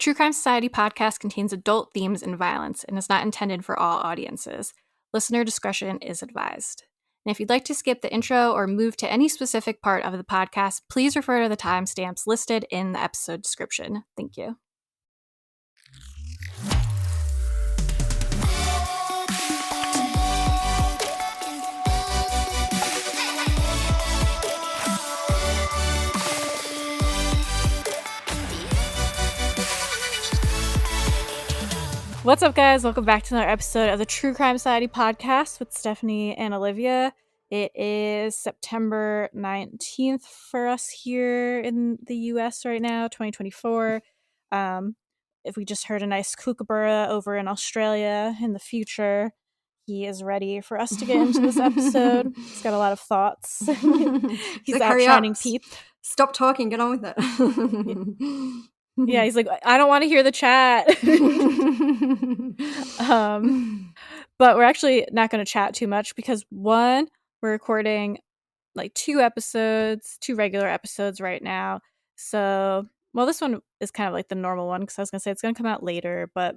True Crime Society podcast contains adult themes and violence and is not intended for all audiences. Listener discretion is advised. And if you'd like to skip the intro or move to any specific part of the podcast, please refer to the timestamps listed in the episode description. Thank you. What's up, guys? Welcome back to another episode of the True Crime Society podcast with Stephanie and Olivia. It is September 19th for us here in the US right now, 2024. If we just heard a nice kookaburra over in Australia in the future, he is ready for us to get into this episode. He's got a lot of thoughts. He's like, outshining Pete. Stop talking, get on with it. Yeah, he's like, I don't want to hear the chat. But we're actually not going to chat too much because one, we're recording like two regular episodes right now. So, well, this one is kind of like the normal one because I was going to say it's going to come out later, but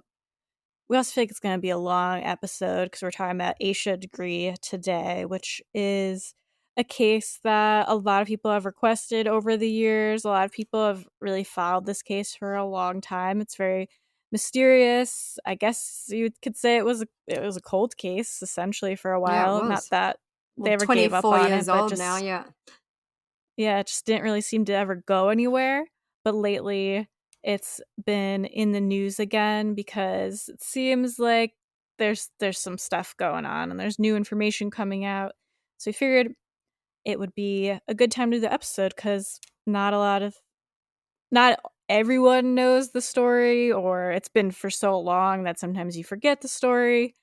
we also think it's going to be a long episode because we're talking about Asha Degree today, which is a case that a lot of people have requested over the years. A lot of people have really followed this case for a long time. It's very mysterious. I guess you could say it was a cold case essentially for a while. Yeah, Not that they ever gave up on it. 24 years old now, Yeah, it just didn't really seem to ever go anywhere. But lately, it's been in the news again because it seems like there's some stuff going on and there's new information coming out. So we figured it would be a good time to do the episode because not everyone knows the story, or it's been for so long that sometimes you forget the story,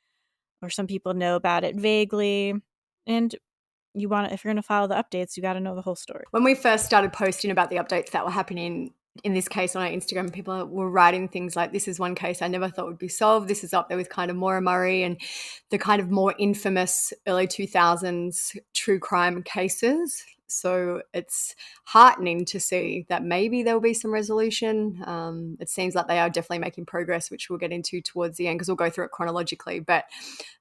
or some people know about it vaguely. And if you're going to follow the updates, you got to know the whole story. When we first started posting about the updates that were happening in this case on our Instagram, people were writing things like, this is one case I never thought would be solved. This is up there with kind of Maura Murray and the kind of more infamous early 2000s true crime cases. So it's heartening to see that maybe there will be some resolution. It seems like they are definitely making progress, which we'll get into towards the end because we'll go through it chronologically. But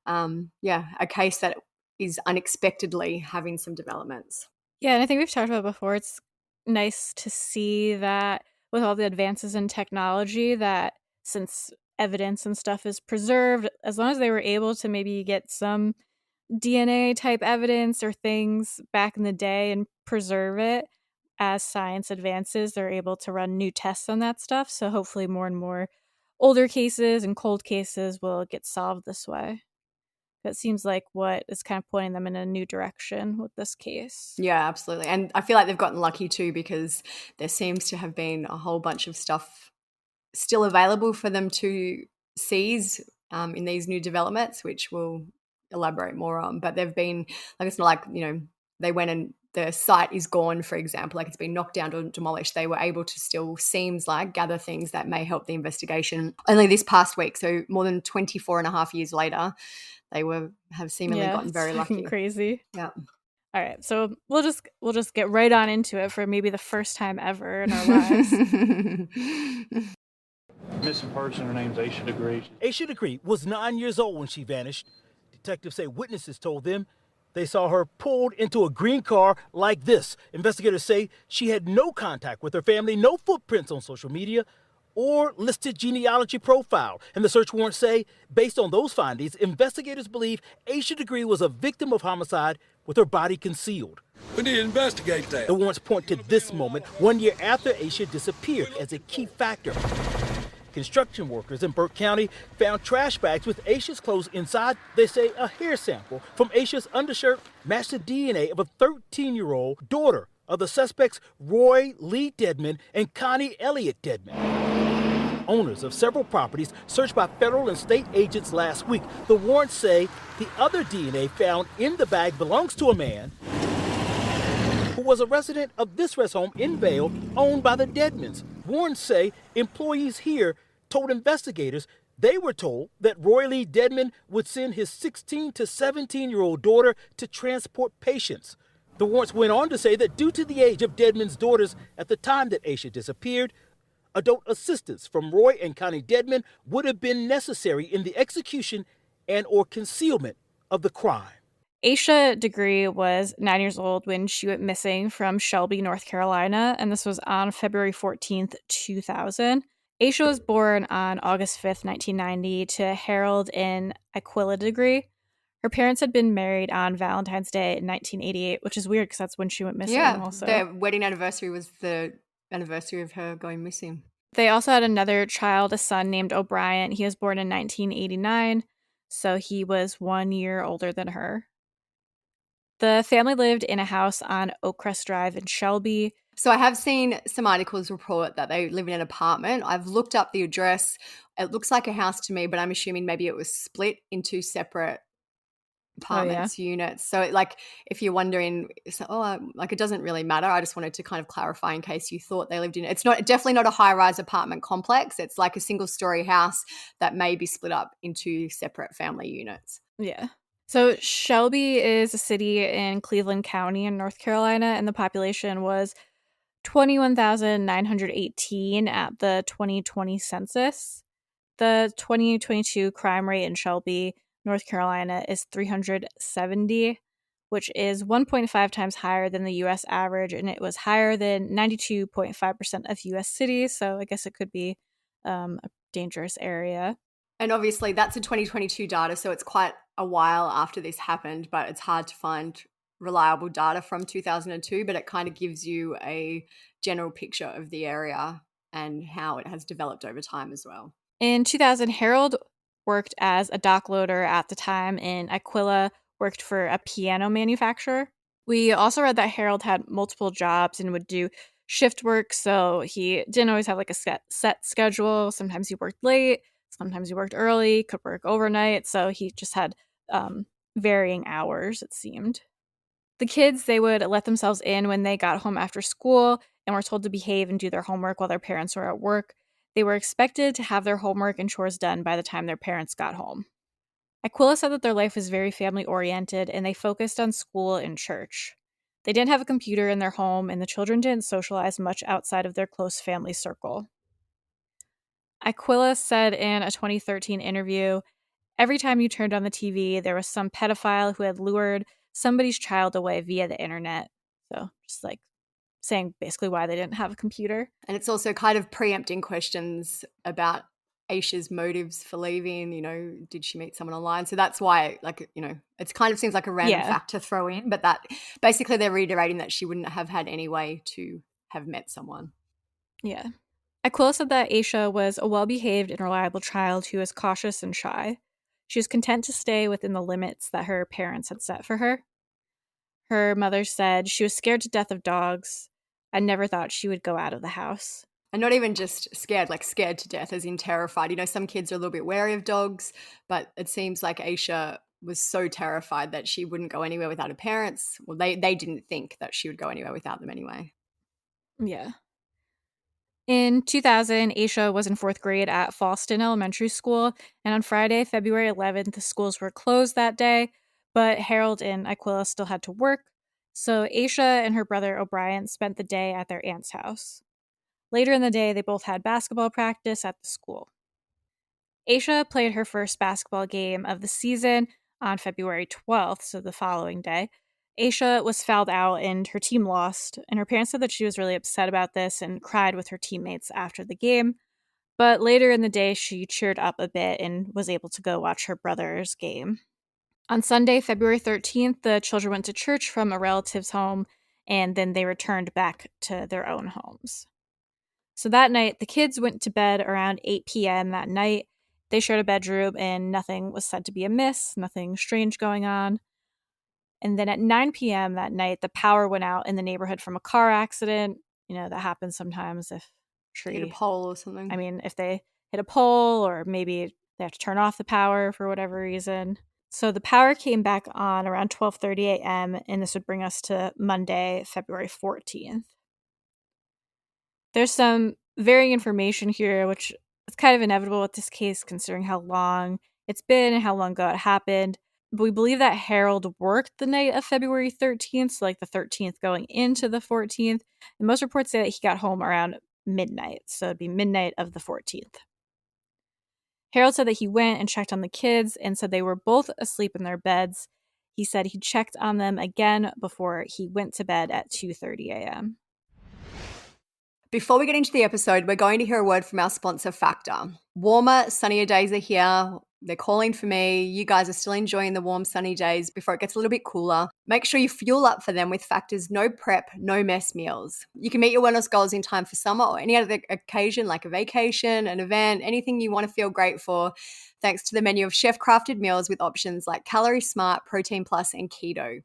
a case that is unexpectedly having some developments. Yeah, and I think we've talked about before, it's nice to see that with all the advances in technology, that since evidence and stuff is preserved, as long as they were able to maybe get some DNA type evidence or things back in the day and preserve it, as science advances, they're able to run new tests on that stuff. So hopefully more and more older cases and cold cases will get solved this way. That seems like what is kind of pointing them in a new direction with this case. Yeah, absolutely. And I feel like they've gotten lucky too because there seems to have been a whole bunch of stuff still available for them to seize in these new developments, which we'll elaborate more on. But they've been, like, it's not like, they went and the site is gone, for example, like it's been knocked down or demolished. They were able to still, seems like, gather things that may help the investigation. Only this past week, so more than 24 and a half years later, they have seemingly gotten very lucky. Crazy. Yeah. All right, so we'll just get right on into it for maybe the first time ever in our lives. Missing person, her name's Asha Degree. Asha Degree was 9 years old when she vanished. Detectives say witnesses told them they saw her pulled into a green car like this. Investigators say she had no contact with her family, no footprints on social media, or listed genealogy profile. And the search warrants say, based on those findings, investigators believe Asha Degree was a victim of homicide with her body concealed. We need to investigate that. The warrants point to this moment, 1 year after Asha disappeared, as a key factor. Construction workers in Burke County found trash bags with Asha's clothes inside. They say a hair sample from Asha's undershirt matched the DNA of a 13-year-old daughter of the suspects Roy Lee Dedman and Connie Elliott Dedman. Owners of several properties searched by federal and state agents last week. The warrants say the other DNA found in the bag belongs to a man who was a resident of this rest home in Vail, owned by the Dedmans. Warrants say employees here told investigators they were told that Roy Lee Dedman would send his 16 to 17-year-old daughter to transport patients. The warrants went on to say that due to the age of Dedman's daughters at the time that Asha disappeared, Adult assistance from Roy and Connie Dedman would have been necessary in the execution and or concealment of the crime. Asha Degree was 9 years old when she went missing from Shelby, North Carolina, and this was on February 14th, 2000. Asha was born on August 5th, 1990, to Harold and Aquila Degree. Her parents had been married on Valentine's Day in 1988, which is weird because that's when she went missing also. Their wedding anniversary was the anniversary of her going missing. They also had another child, a son named O'Brien. He was born in 1989, so he was 1 year older than her. The family lived in a house on Oakcrest Drive in Shelby. So I have seen some articles report that they live in an apartment. I've looked up the address. It looks like a house to me, but I'm assuming maybe it was split into separate apartments, units. So like if you're wondering, like it doesn't really matter. I just wanted to kind of clarify in case you thought they lived in it. It's definitely not a high-rise apartment complex. It's like a single-story house that may be split up into separate family units. Yeah. So Shelby is a city in Cleveland County in North Carolina, and the population was 21,918 at the 2020 census. The 2022 crime rate in Shelby, North Carolina is 370, which is 1.5 times higher than the U.S. average, and it was higher than 92.5% of U.S. cities, so I guess it could be a dangerous area. And obviously that's a 2022 data, so it's quite a while after this happened, but it's hard to find reliable data from 2002, but it kind of gives you a general picture of the area and how it has developed over time as well. In 2000, Harold worked as a dock loader at the time, and Aquila worked for a piano manufacturer. We also read that Harold had multiple jobs and would do shift work, so he didn't always have like a set schedule. Sometimes he worked late, sometimes he worked early, could work overnight, so he just had varying hours, it seemed. The kids, they would let themselves in when they got home after school and were told to behave and do their homework while their parents were at work. They were expected to have their homework and chores done by the time their parents got home. Aquila said that their life was very family-oriented and they focused on school and church. They didn't have a computer in their home, and the children didn't socialize much outside of their close family circle. Aquila said in a 2013 interview, "Every time you turned on the TV, there was some pedophile who had lured somebody's child away via the internet." So just like saying basically why they didn't have a computer. And it's also kind of preempting questions about Aisha's motives for leaving. Did she meet someone online? So that's why, it kind of seems like a random fact to throw in, but that basically they're reiterating that she wouldn't have had any way to have met someone. Yeah. Aquila said that Asha was a well-behaved and reliable child who was cautious and shy. She was content to stay within the limits that her parents had set for her. Her mother said she was scared to death of dogs. I never thought she would go out of the house. And not even just scared, like scared to death, as in terrified. Some kids are a little bit wary of dogs, but it seems like Asha was so terrified that she wouldn't go anywhere without her parents. Well, they didn't think that she would go anywhere without them anyway. Yeah. In 2000, Asha was in 4th grade at Fallston Elementary School, and on Friday, February 11th, the schools were closed that day, but Harold and Aquila still had to work, so Asha and her brother O'Brien spent the day at their aunt's house. Later in the day, they both had basketball practice at the school. Asha played her first basketball game of the season on February 12th, so the following day. Asha was fouled out and her team lost, and her parents said that she was really upset about this and cried with her teammates after the game. But later in the day, she cheered up a bit and was able to go watch her brother's game. On Sunday, February 13th, the children went to church from a relative's home, and then they returned back to their own homes. So that night, the kids went to bed around 8 p.m. that night. They shared a bedroom, and nothing was said to be amiss, nothing strange going on. And then at 9 p.m. that night, the power went out in the neighborhood from a car accident. That happens sometimes if Hit a pole or something. I mean, if they hit a pole, or maybe they have to turn off the power for whatever reason. So the power came back on around 12:30 a.m., and this would bring us to Monday, February 14th. There's some varying information here, which is kind of inevitable with this case considering how long it's been and how long ago it happened. But we believe that Harold worked the night of February 13th, so like the 13th going into the 14th. And most reports say that he got home around midnight. So it'd be midnight of the 14th. Harold said that he went and checked on the kids and said they were both asleep in their beds. He said he checked on them again before he went to bed at 2:30 a.m. Before we get into the episode, we're going to hear a word from our sponsor, Factor. Warmer, sunnier days are here. They're calling for me. You guys are still enjoying the warm, sunny days before it gets a little bit cooler. Make sure you fuel up for them with Factor's no prep, no mess meals. You can meet your wellness goals in time for summer or any other occasion like a vacation, an event, anything you want to feel great for, thanks to the menu of chef-crafted meals with options like Calorie Smart, Protein Plus, and Keto.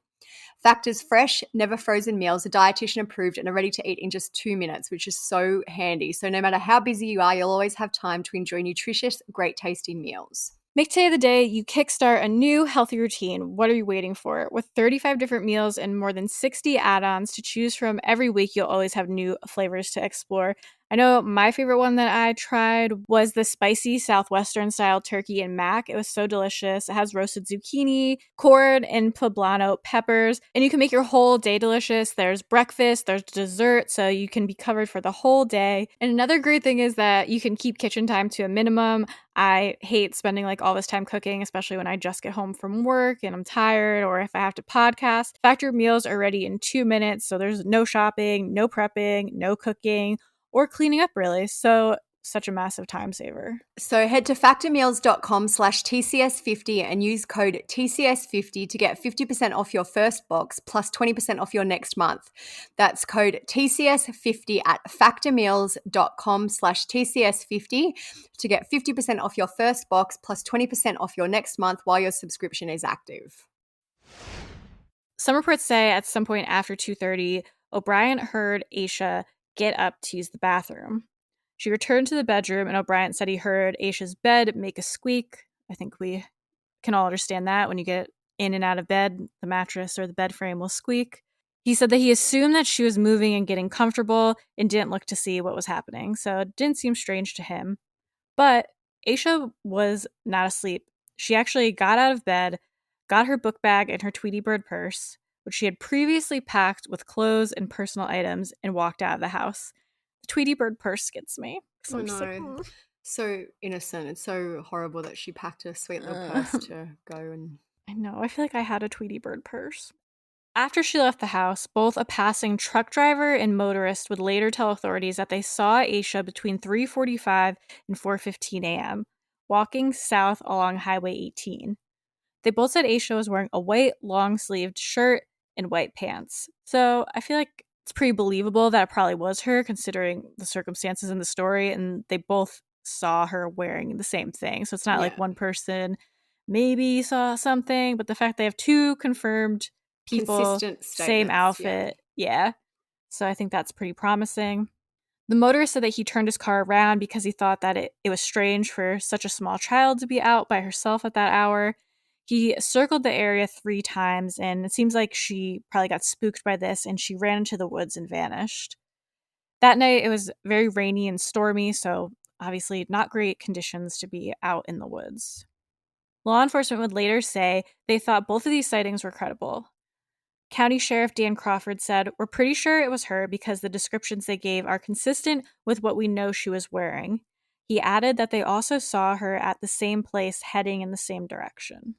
Factor's fresh, never frozen meals are dietitian approved and are ready to eat in just 2 minutes, which is so handy. So no matter how busy you are, you'll always have time to enjoy nutritious, great tasting meals. Make today the day you kickstart a new healthy routine. What are you waiting for? With 35 different meals and more than 60 add-ons to choose from every week, you'll always have new flavors to explore. I know my favorite one that I tried was the spicy Southwestern style turkey and mac. It was so delicious. It has roasted zucchini, corn, and poblano peppers, and you can make your whole day delicious. There's breakfast, there's dessert, so you can be covered for the whole day. And another great thing is that you can keep kitchen time to a minimum. I hate spending like all this time cooking, especially when I just get home from work and I'm tired or if I have to podcast. Factor meals are ready in 2 minutes, so there's no shopping, no prepping, no cooking, or cleaning up really. So such a massive time saver. So head to factormeals.com/TCS50 and use code TCS50 to get 50% off your first box plus 20% off your next month. That's code TCS50 at factormeals.com/TCS50 to get 50% off your first box plus 20% off your next month while your subscription is active. Some reports say at some point after 2:30, O'Brien heard Asha get up to use the bathroom. She returned to the bedroom, and O'Brien said he heard Asha's bed make a squeak. I think we can all understand that. When you get in and out of bed, the mattress or the bed frame will squeak. He said that he assumed that she was moving and getting comfortable and didn't look to see what was happening, so it didn't seem strange to him. But Asha was not asleep. She actually got out of bed, got her book bag and her Tweety Bird purse, which she had previously packed with clothes and personal items, and walked out of the house. The Tweety Bird purse gets me. So I'm just like, so innocent. It's so horrible that she packed a sweet little purse to go and... I know. I feel like I had a Tweety Bird purse. After she left the house, both a passing truck driver and motorist would later tell authorities that they saw Asha between 3:45 and 4:15 a.m., walking south along Highway 18. They both said Asha was wearing a white long-sleeved shirt and white pants. So I feel like it's pretty believable that it probably was her, considering the circumstances in the story, and they both saw her wearing the same thing. So it's not like one person maybe saw something, but the fact they have two confirmed people, consistent same outfit, yeah. So I think that's pretty promising. The motorist said that he turned his car around because he thought that it was strange for such a small child to be out by herself at that hour. He circled the area 3 times, and it seems like she probably got spooked by this, and she ran into the woods and vanished. That night, it was very rainy and stormy, so obviously not great conditions to be out in the woods. Law enforcement would later say they thought both of these sightings were credible. County Sheriff Dan Crawford said, "We're pretty sure it was her because the descriptions they gave are consistent with what we know she was wearing." He added that they also saw her at the same place heading in the same direction.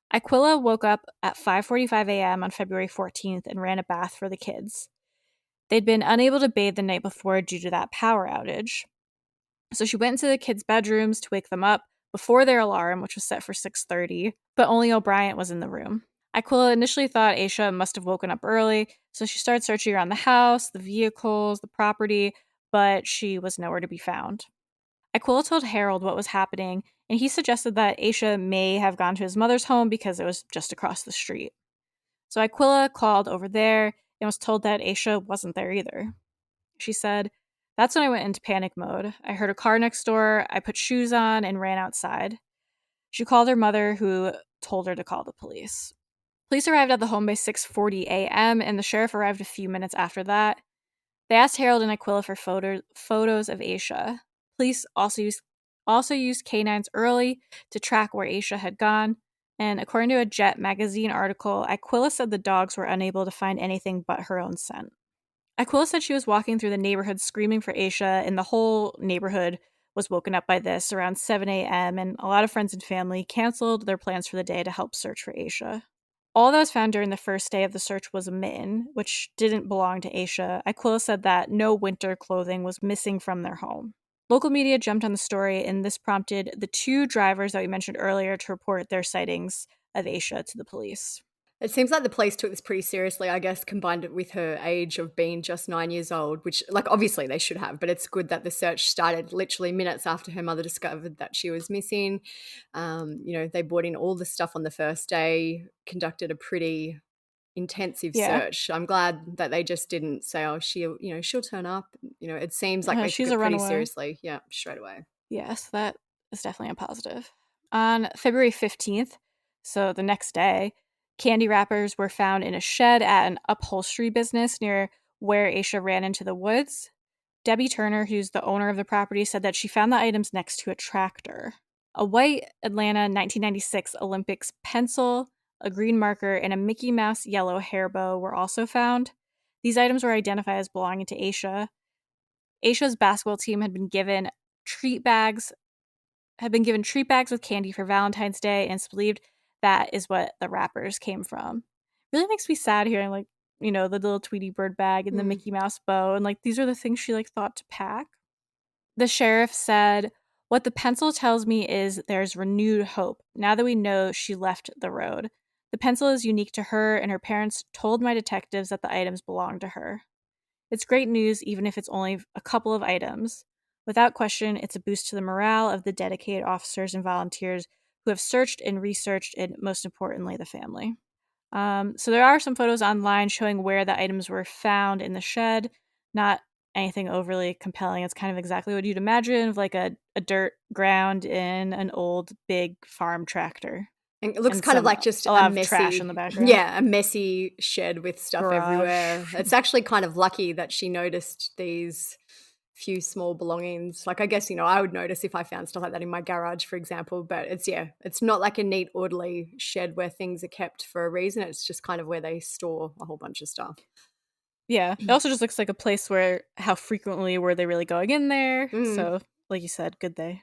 Aquila woke up at 5:45 a.m. on February 14th and ran a bath for the kids. They'd been unable to bathe the night before due to that power outage. So she went into the kids' bedrooms to wake them up before their alarm, which was set for 6:30, but only O'Brien was in the room. Aquila initially thought Asha must have woken up early, so she started searching around the house, the vehicles, the property, but she was nowhere to be found. Aquila told Harold what was happening, and he suggested that Asha may have gone to his mother's home because it was just across the street. So Aquila called over there and was told that Asha wasn't there either. She said, "That's when I went into panic mode. I heard a car next door, I put shoes on and ran outside." She called her mother, who told her to call the police. Police arrived at the home by 6:40 a.m., and the sheriff arrived a few minutes after that. They asked Harold and Aquila for photos of Asha. Police also used canines early to track where Asha had gone, and according to a Jet magazine article, Aquila said the dogs were unable to find anything but her own scent. Aquila said she was walking through the neighborhood screaming for Asha, and the whole neighborhood was woken up by this around 7 a.m., and a lot of friends and family canceled their plans for the day to help search for Asha. All that was found during the first day of the search was a mitten, which didn't belong to Asha. Aquila said that no winter clothing was missing from their home. Local media jumped on the story, and this prompted the 2 drivers that we mentioned earlier to report their sightings of Asha to the police. It seems like the police took this pretty seriously, I guess, combined it with her age of being just 9 years old, which, like, obviously they should have, but it's good that the search started literally minutes after her mother discovered that she was missing. They brought in all the stuff on the first day, conducted a pretty intensive Yeah. search. I'm glad that they just didn't say, oh, she'll turn up. It seems like they She's took a it pretty runaway. seriously. Yeah, straight away. Yes, that is definitely a positive. On February 15th, so the next day, candy wrappers were found in a shed at an upholstery business near where Asha ran into the woods. Debbie Turner, who's the owner of the property, said that she found the items next to a tractor. A white Atlanta 1996 Olympics pencil, a green marker, and a Mickey Mouse yellow hair bow were also found. These items were identified as belonging to Asha. Asha's basketball team had been given treat bags with candy for Valentine's Day, and it's believed that is what the wrappers came from. Really makes me sad hearing, like, the little Tweety Bird bag and the Mickey Mouse bow, and, like, these are the things she, like, thought to pack. The sheriff said, "What the pencil tells me is there's renewed hope now that we know she left the road. The pencil is unique to her, and her parents told my detectives that the items belong to her. It's great news, even if it's only a couple of items. Without question, it's a boost to the morale of the dedicated officers and volunteers who have searched and researched, and most importantly, the family." So there are some photos online showing where the items were found in the shed. Not anything overly compelling. It's kind of exactly what you'd imagine of like a dirt ground in an old big farm tractor. And it looks And kind of like just a a lot of trash in the messy, background. yeah, a messy shed with stuff everywhere. Garage. It's actually kind of lucky that she noticed these few small belongings. Like, I guess, I would notice if I found stuff like that in my garage, for example, but it's not like a neat, orderly shed where things are kept for a reason. It's just kind of where they store a whole bunch of stuff. Yeah. It also just looks like a place where how frequently were they really going in there? Mm. So, like you said, good they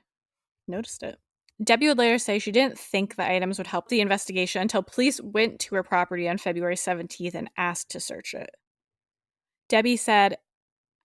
noticed it. Debbie would later say she didn't think the items would help the investigation until police went to her property on February 17th and asked to search it. Debbie said,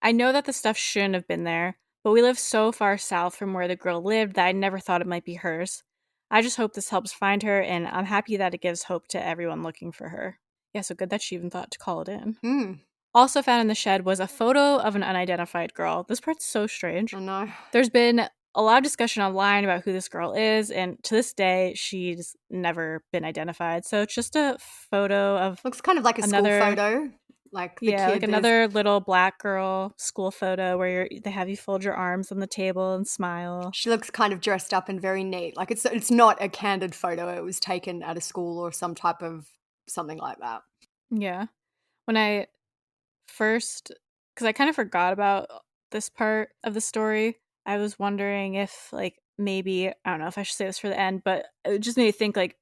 "I know that the stuff shouldn't have been there, but we live so far south from where the girl lived that I never thought it might be hers. I just hope this helps find her, and I'm happy that it gives hope to everyone looking for her." Yeah, so good that she even thought to call it in. Mm. Also found in the shed was a photo of an unidentified girl. This part's so strange. Oh, no. There's been a lot of discussion online about who this girl is, and to this day, she's never been identified. So it's just a photo of Looks kind of like a school photo. Like the kid like another little black girl school photo where they have you fold your arms on the table and smile. She looks kind of dressed up and very neat. Like it's not a candid photo. It was taken at a school or some type of something like that. Yeah. When I first, because I kind of forgot about this part of the story, I was wondering if, like, maybe, I don't know if I should say this for the end, but it just made me think, like,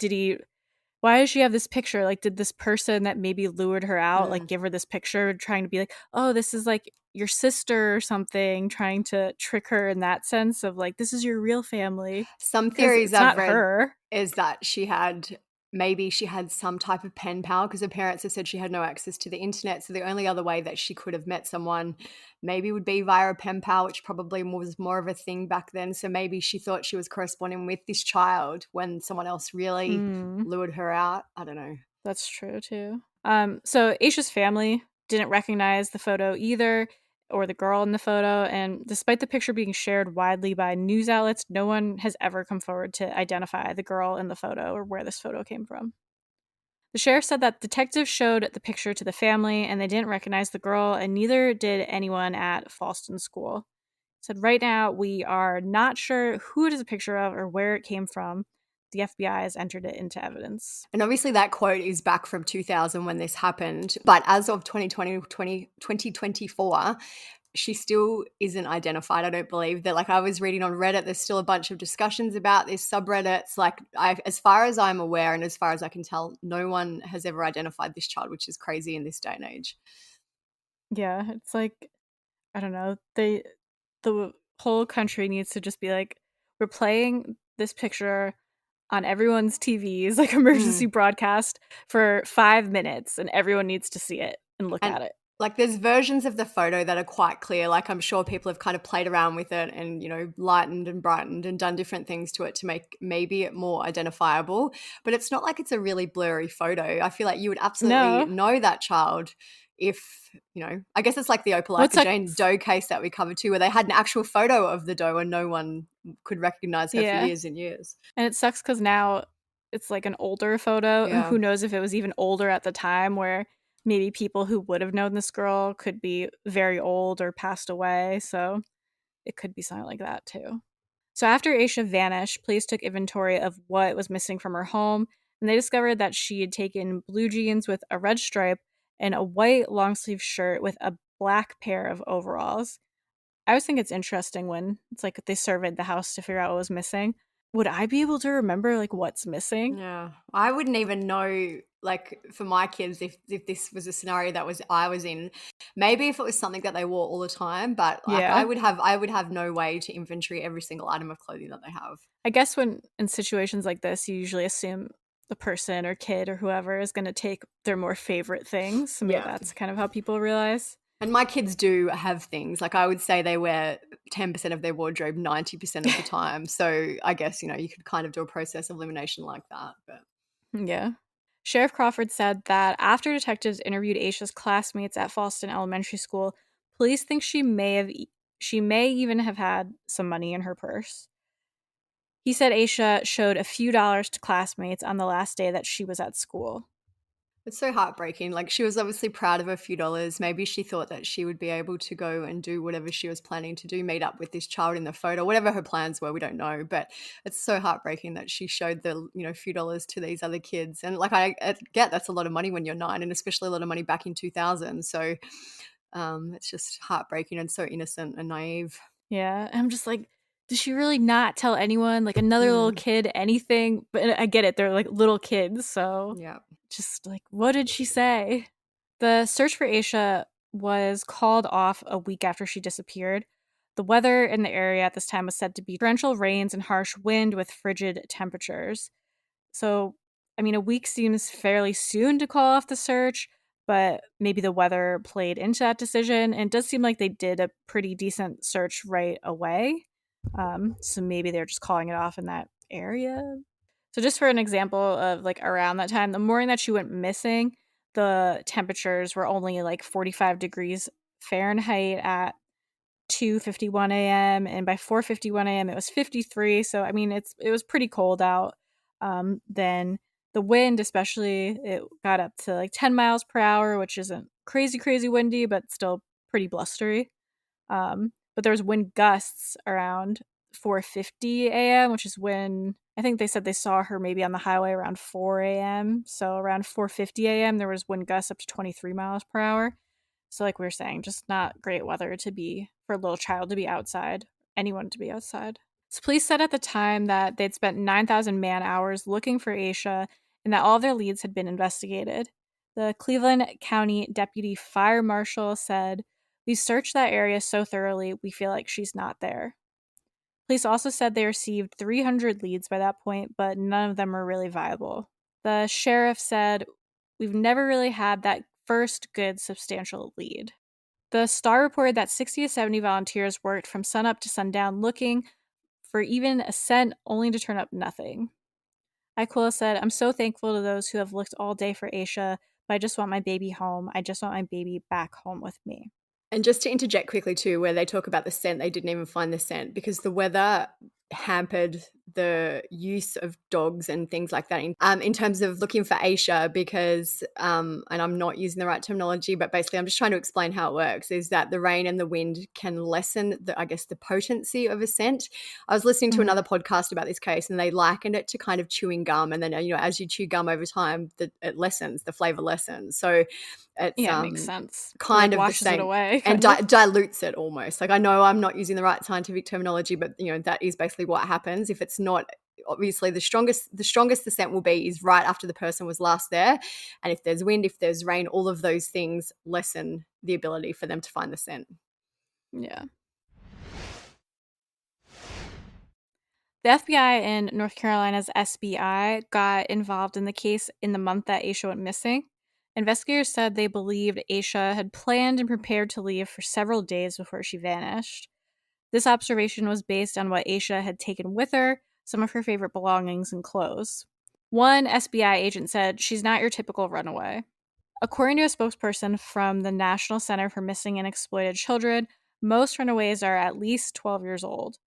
why does she have this picture? Like, did this person that maybe lured her out, like, give her this picture, trying to be like, oh, this is like your sister or something, trying to trick her in that sense of like, this is your real family? Some Because theories it's I've not read her. is that maybe she had some type of pen pal, because her parents have said she had no access to the internet. So the only other way that she could have met someone maybe would be via a pen pal, which probably was more of a thing back then. So maybe she thought she was corresponding with this child when someone else really lured her out. I don't know. That's true too. So Aisha's family didn't recognize the photo either, or the girl in the photo, and despite the picture being shared widely by news outlets, no one has ever come forward to identify the girl in the photo or where this photo came from. The sheriff said that detectives showed the picture to the family and they didn't recognize the girl, and neither did anyone at Falston School. He said, "Right now, we are not sure who it is a picture of or where it came from. The FBI has entered it into evidence." And obviously that quote is back from 2000 when this happened. But as of 2024, she still isn't identified, I don't believe. That, like, I was reading on Reddit, there's still a bunch of discussions about this, subreddits. Like, as far as I'm aware and as far as I can tell, no one has ever identified this child, which is crazy in this day and age. Yeah, it's like, I don't know, the whole country needs to just be like, we're playing this picture on everyone's TVs, like emergency broadcast for 5 minutes, and everyone needs to see it and look And at it. like there's versions of the photo that are quite clear. Like I'm sure people have kind of played around with it and, lightened and brightened and done different things to it to make maybe it more identifiable. But it's not like it's a really blurry photo. I feel like you would absolutely No. know that child if, I guess it's like the What's Opalika Jane doe case that we covered too, where they had an actual photo of the doe and no one could recognize her for Yeah. years and years. And it sucks because now it's like an older photo. And Yeah. who knows if it was even older at the time, where maybe people who would have known this girl could be very old or passed away. So it could be something like that too. So after Asha vanished, police took inventory of what was missing from her home, and they discovered that she had taken blue jeans with a red stripe and a white long sleeve shirt with a black pair of overalls. I always think it's interesting when it's like they surveyed the house to figure out what was missing. Would I be able to remember like what's missing? Yeah, I wouldn't even know, like for my kids, if this was a scenario that I was in, maybe if it was something that they wore all the time, but like Yeah. I would have no way to inventory every single item of clothing that they have. I guess when in situations like this, you usually assume the person or kid or whoever is going to take their more favorite things. So maybe that's kind of how people realize. And my kids do have things. Like I would say they wear 10% of their wardrobe 90% of the time. So I guess, you could kind of do a process of elimination like that. But Yeah. Sheriff Crawford said that after detectives interviewed Asha's classmates at Fallston Elementary School, police think she may even have had some money in her purse. He said Asha showed a few dollars to classmates on the last day that she was at school. it's so heartbreaking. Like she was obviously proud of a few dollars. Maybe she thought that she would be able to go and do whatever she was planning to do, meet up with this child in the photo, whatever her plans were, we don't know. But it's so heartbreaking that she showed the, few dollars to these other kids. And like I get that's a lot of money when you're 9, and especially a lot of money back in 2000. So it's just heartbreaking and so innocent and naive. Yeah, I'm just like, did she really not tell anyone, like another little kid, anything? But I get it, they're like little kids, so yeah. Just like, what did she say? The search for Asha was called off a week after she disappeared. The weather in the area at this time was said to be torrential rains and harsh wind with frigid temperatures. So, I mean, a week seems fairly soon to call off the search, but maybe the weather played into that decision. And it does seem like they did a pretty decent search right away. So maybe they're just calling it off in that area. So just for an example of like around that time, the morning that she went missing, the temperatures were only like 45 degrees Fahrenheit at 2:51 a.m. and by 4:51 a.m. it was 53. So I mean it was pretty cold out. Then the wind, especially, it got up to like 10 miles per hour, which isn't crazy windy, but still pretty blustery. But there was wind gusts around 4:50 a.m., which is when I think they said they saw her maybe on the highway around 4 a.m. So around 4:50 a.m. there was wind gusts up to 23 miles per hour. So like we were saying, just not great weather to be for a little child to be outside, anyone to be outside. So police said at the time that they'd spent 9,000 man hours looking for Asha and that all of their leads had been investigated. The Cleveland County Deputy Fire Marshal said, "We searched that area so thoroughly, we feel like she's not there." Police also said they received 300 leads by that point, but none of them were really viable. The sheriff said, "We've never really had that first good substantial lead." The Star reported that 60 to 70 volunteers worked from sunup to sundown looking for even a cent, only to turn up nothing. Ikula said, "I'm so thankful to those who have looked all day for Asha, but I just want my baby home. I just want my baby back home with me." And just to interject quickly too, where they talk about the scent, they didn't even find the scent because the weather hampered the use of dogs and things like that in terms of looking for Asha because, and I'm not using the right terminology, but basically I'm just trying to explain how it works, is that the rain and the wind can lessen the potency of a scent. I was listening to another podcast about this case and they likened it to kind of chewing gum. And then, as you chew gum over time, it lessens, the flavor lessens. So it's makes sense. kind of washes the same it away and dilutes it almost. Like I know I'm not using the right scientific terminology, but that is basically what happens if it's not obviously the strongest the scent will be is right after the person was last there. And if there's wind, if there's rain, all of those things lessen the ability for them to find the scent. Yeah. The FBI and North Carolina's SBI got involved in the case in the month that Asha went missing. Investigators said they believed Asha had planned and prepared to leave for several days before she vanished. This observation was based on what Asha had taken with her, some of her favorite belongings and clothes. One SBI agent said, "She's not your typical runaway." According to a spokesperson from the National Center for Missing and Exploited Children, most runaways are at least 12 years old.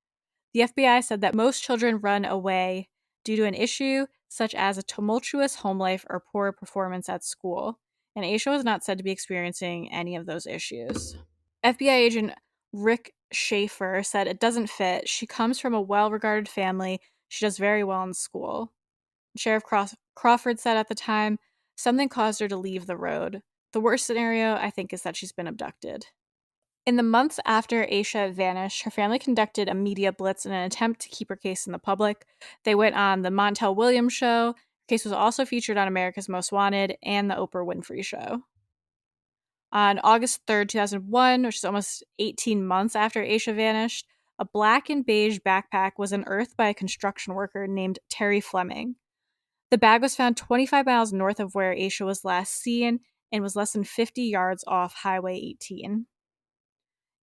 The FBI said that most children run away due to an issue such as a tumultuous home life or poor performance at school, and Asha was not said to be experiencing any of those issues. FBI agent Rick Schaefer said it doesn't fit. She comes from a well-regarded family. She does very well in school. Sheriff Crawford said at the time, something caused her to leave the road. The worst scenario, I think, is that she's been abducted. In the months after Asha vanished, her family conducted a media blitz in an attempt to keep her case in the public. They went on the Montel Williams show. Her case was also featured on America's Most Wanted and the Oprah Winfrey Show. On August 3rd, 2001, which is almost 18 months after Asha vanished, a black and beige backpack was unearthed by a construction worker named Terry Fleming. The bag was found 25 miles north of where Asha was last seen and was less than 50 yards off Highway 18.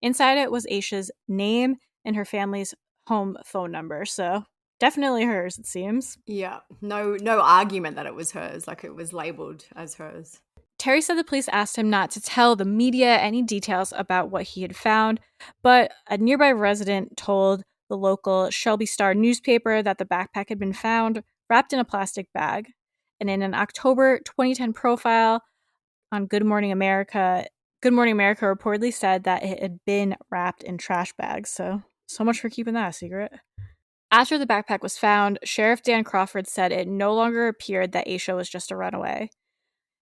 Inside it was Asha's name and her family's home phone number, so definitely hers, it seems. Yeah, no argument that it was hers, like it was labeled as hers. Terry said the police asked him not to tell the media any details about what he had found, but a nearby resident told the local Shelby Star newspaper that the backpack had been found wrapped in a plastic bag. And in an October 2010 profile on Good Morning America reportedly said that it had been wrapped in trash bags. So much for keeping that a secret. After the backpack was found, Sheriff Dan Crawford said it no longer appeared that Asha was just a runaway.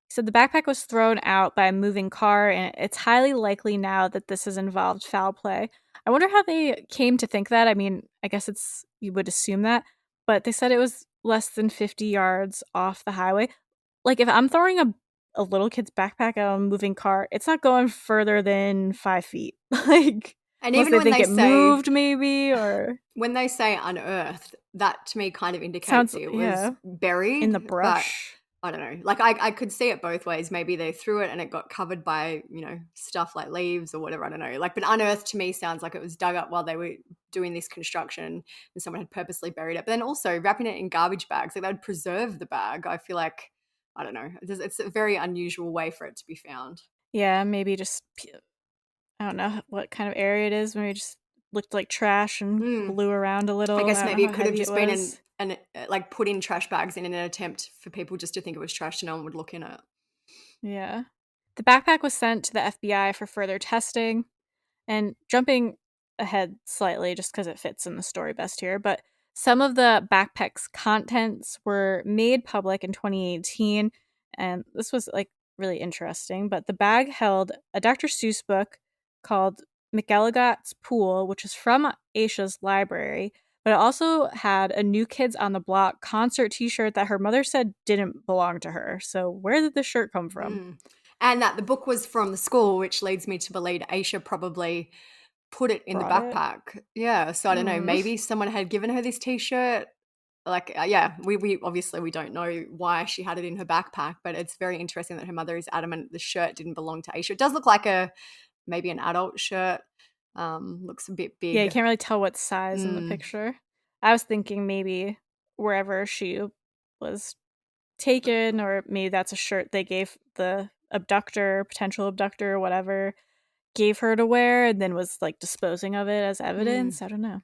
He said the backpack was thrown out by a moving car, and it's highly likely now that this has involved foul play. I wonder how they came to think that. I mean, I guess you would assume that, but they said it was less than 50 yards off the highway. Like, if I'm throwing a little kid's backpack out on a moving car, it's not going further than 5 feet. Like, and even when they think it moved, maybe, or when they say unearthed, that to me kind of indicates it was buried in the brush. I don't know. Like I could see it both ways. Maybe they threw it and it got covered by, stuff like leaves or whatever. I don't know. Like, but unearthed to me sounds like it was dug up while they were doing this construction and someone had purposely buried it. But then also wrapping it in garbage bags, like they'd preserve the bag. I feel like, I don't know. It's a very unusual way for it to be found. Yeah, maybe just, I don't know what kind of area it is. Maybe just looked like trash and blew around a little. I guess maybe it could have just been and like put in trash bags in an attempt for people just to think it was trash so no one would look in it. Yeah. The backpack was sent to the FBI for further testing. And jumping ahead slightly, just because it fits in the story best here, but some of the backpack's contents were made public in 2018, and this was like really interesting. But the bag held a Dr. Seuss book called McElligot's Pool, which is from Asha's library, but it also had a New Kids on the Block concert t-shirt that her mother said didn't belong to her. So where did this shirt come from? And that the book was from the school, which leads me to believe Asha probably put it in the backpack. Yeah, so I don't know, maybe someone had given her this t-shirt. Like, we obviously we don't know why she had it in her backpack, but it's very interesting that her mother is adamant the shirt didn't belong to Asha. It does look like maybe an adult shirt. Looks a bit big. Yeah, you can't really tell what size in the picture. I was thinking maybe wherever she was taken, or maybe that's a shirt they gave the potential abductor, whatever, gave her to wear and then was like disposing of it as evidence. I don't know.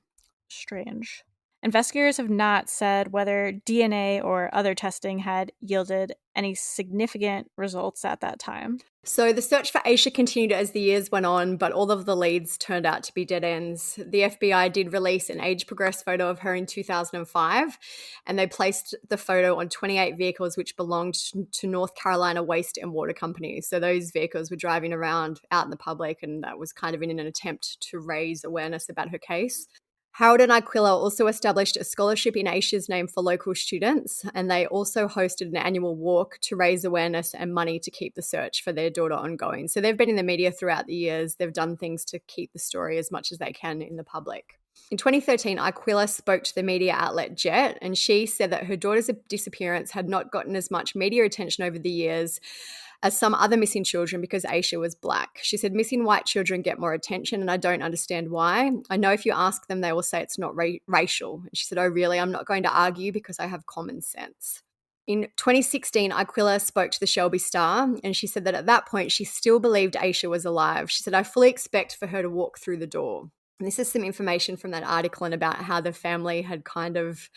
Strange. Investigators have not said whether DNA or other testing had yielded any significant results at that time. So the search for Asha continued as the years went on, but all of the leads turned out to be dead ends. The FBI did release an age-progressed photo of her in 2005, and they placed the photo on 28 vehicles which belonged to North Carolina Waste and Water Company. So those vehicles were driving around out in the public, and that was kind of in an attempt to raise awareness about her case. Harold and Aquila also established a scholarship in Asha's name for local students, and they also hosted an annual walk to raise awareness and money to keep the search for their daughter ongoing. So they've been in the media throughout the years. They've done things to keep the story as much as they can in the public. In 2013, Aquila spoke to the media outlet Jet, and she said that her daughter's disappearance had not gotten as much media attention over the years as some other missing children because Asha was Black. She said, missing white children get more attention and I don't understand why. I know if you ask them, they will say it's not racial. And she said, oh, really? I'm not going to argue because I have common sense. In 2016, Aquila spoke to the Shelby Star, and she said that at that point, she still believed Asha was alive. She said, I fully expect for her to walk through the door. And this is some information from that article and about how the family had kind of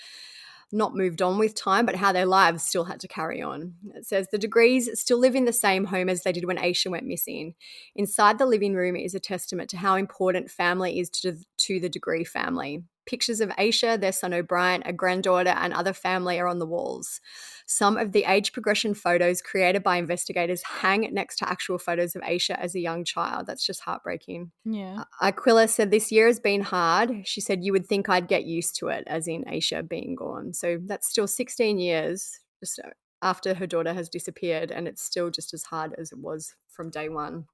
not moved on with time, but how their lives still had to carry on. It says the Degrees still live in the same home as they did when Asha went missing. Inside the living room is a testament to how important family is to the Degree family. Pictures of Asha, their son O'Brien, a granddaughter, and other family are on the walls. Some of the age progression photos created by investigators hang next to actual photos of Asha as a young child. That's just heartbreaking. Yeah. Aquila said, this year has been hard. She said, you would think I'd get used to it, as in Asha being gone. So that's still 16 years just after her daughter has disappeared, and it's still just as hard as it was from day one.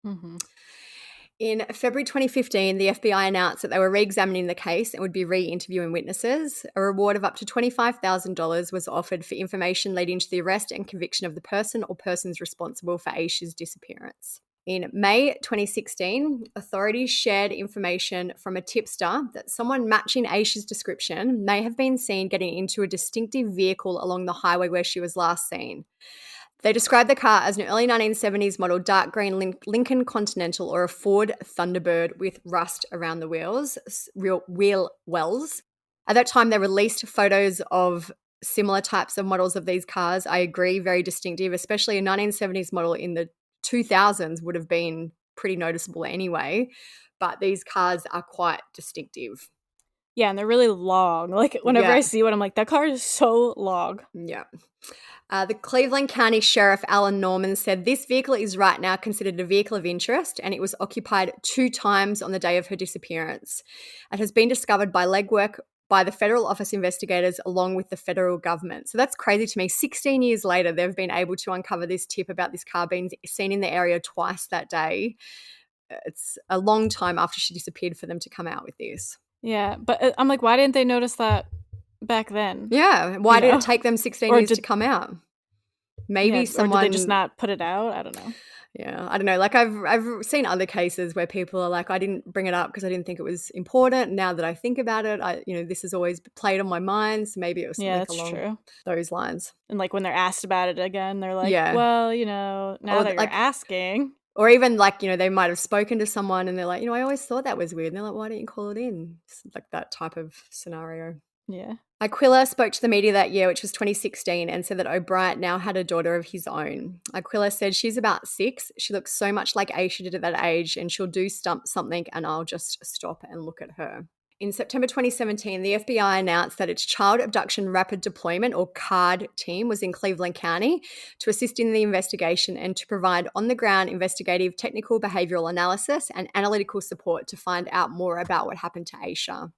Mm-hmm. In February 2015, the FBI announced that they were re-examining the case and would be re-interviewing witnesses. A reward of up to $25,000 was offered for information leading to the arrest and conviction of the person or persons responsible for Asha's disappearance. In May 2016, authorities shared information from a tipster that someone matching Asha's description may have been seen getting into a distinctive vehicle along the highway where she was last seen. They described the car as an early 1970s model dark green Lincoln Continental or a Ford Thunderbird with rust around the wheel wells. At that time, they released photos of similar types of models of these cars. I agree, very distinctive, especially a 1970s model in the 2000s would have been pretty noticeable anyway, but these cars are quite distinctive. Yeah, and they're really long. Like, whenever I see one, I'm like, that car is so long. Yeah. The Cleveland County Sheriff Alan Norman said this vehicle is right now considered a vehicle of interest, and it was occupied 2 times on the day of her disappearance. It has been discovered by legwork by the federal office investigators along with the federal government. So that's crazy to me. 16 years later, they've been able to uncover this tip about this car being seen in the area twice that day. It's a long time after she disappeared for them to come out with this. Yeah, but I'm like, why didn't they notice that back then? Yeah, why did it take them 16 years to come out? Maybe someone... Or did they just not put it out? I don't know. Yeah, I don't know. Like I've seen other cases where people are like, I didn't bring it up because I didn't think it was important. Now that I think about it, this has always played on my mind. So maybe it was something along those lines. And like when they're asked about it again, they're like, well, now that you're asking. Or even like, they might have spoken to someone and they're like, I always thought that was weird. And they're like, why don't you call it in? It's like that type of scenario. Yeah. Aquila spoke to the media that year, which was 2016, and said that O'Brien now had a daughter of his own. Aquila said she's about 6. She looks so much like Asha did at that age, and she'll do something and I'll just stop and look at her. In September 2017, the FBI announced that its Child Abduction Rapid Deployment, or CARD team, was in Cleveland County to assist in the investigation and to provide on-the-ground investigative, technical, behavioral analysis and analytical support to find out more about what happened to Asha.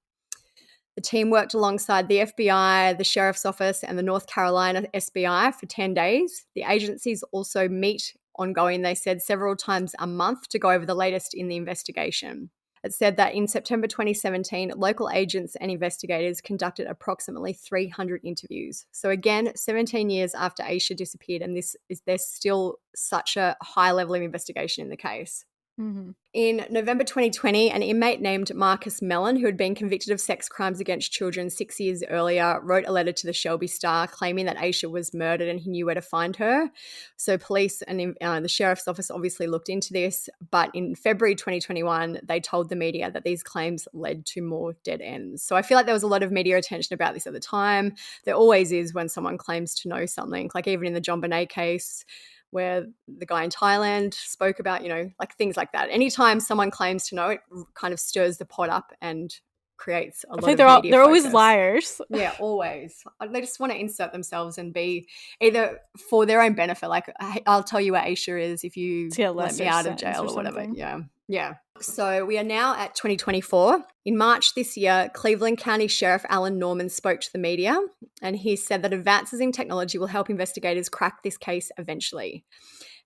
The team worked alongside the FBI, the Sheriff's Office, and the North Carolina SBI for 10 days. The agencies also meet ongoing, they said, several times a month to go over the latest in the investigation. It said that in September 2017, local agents and investigators conducted approximately 300 interviews. So again, 17 years after Asha disappeared, and there's still such a high level of investigation in the case. Mm-hmm. In November 2020, an inmate named Marcus Mellon, who had been convicted of sex crimes against children 6 years earlier, wrote a letter to the Shelby Star claiming that Asha was murdered and he knew where to find her. So police and the Sheriff's Office obviously looked into this, but in February 2021, they told the media that these claims led to more dead ends. So I feel like there was a lot of media attention about this at the time. There always is when someone claims to know something, like even in the John Bonet case, where the guy in Thailand spoke about, like things like that. Anytime someone claims to know, it kind of stirs the pot up and creates a lot of media focus. They're always liars. Yeah, always. They just want to insert themselves and be either for their own benefit, like I'll tell you where Asha is if you let me out of jail or whatever. Yeah. Yeah. So we are now at 2024. In March this year, Cleveland County Sheriff Alan Norman spoke to the media, and he said that advances in technology will help investigators crack this case eventually.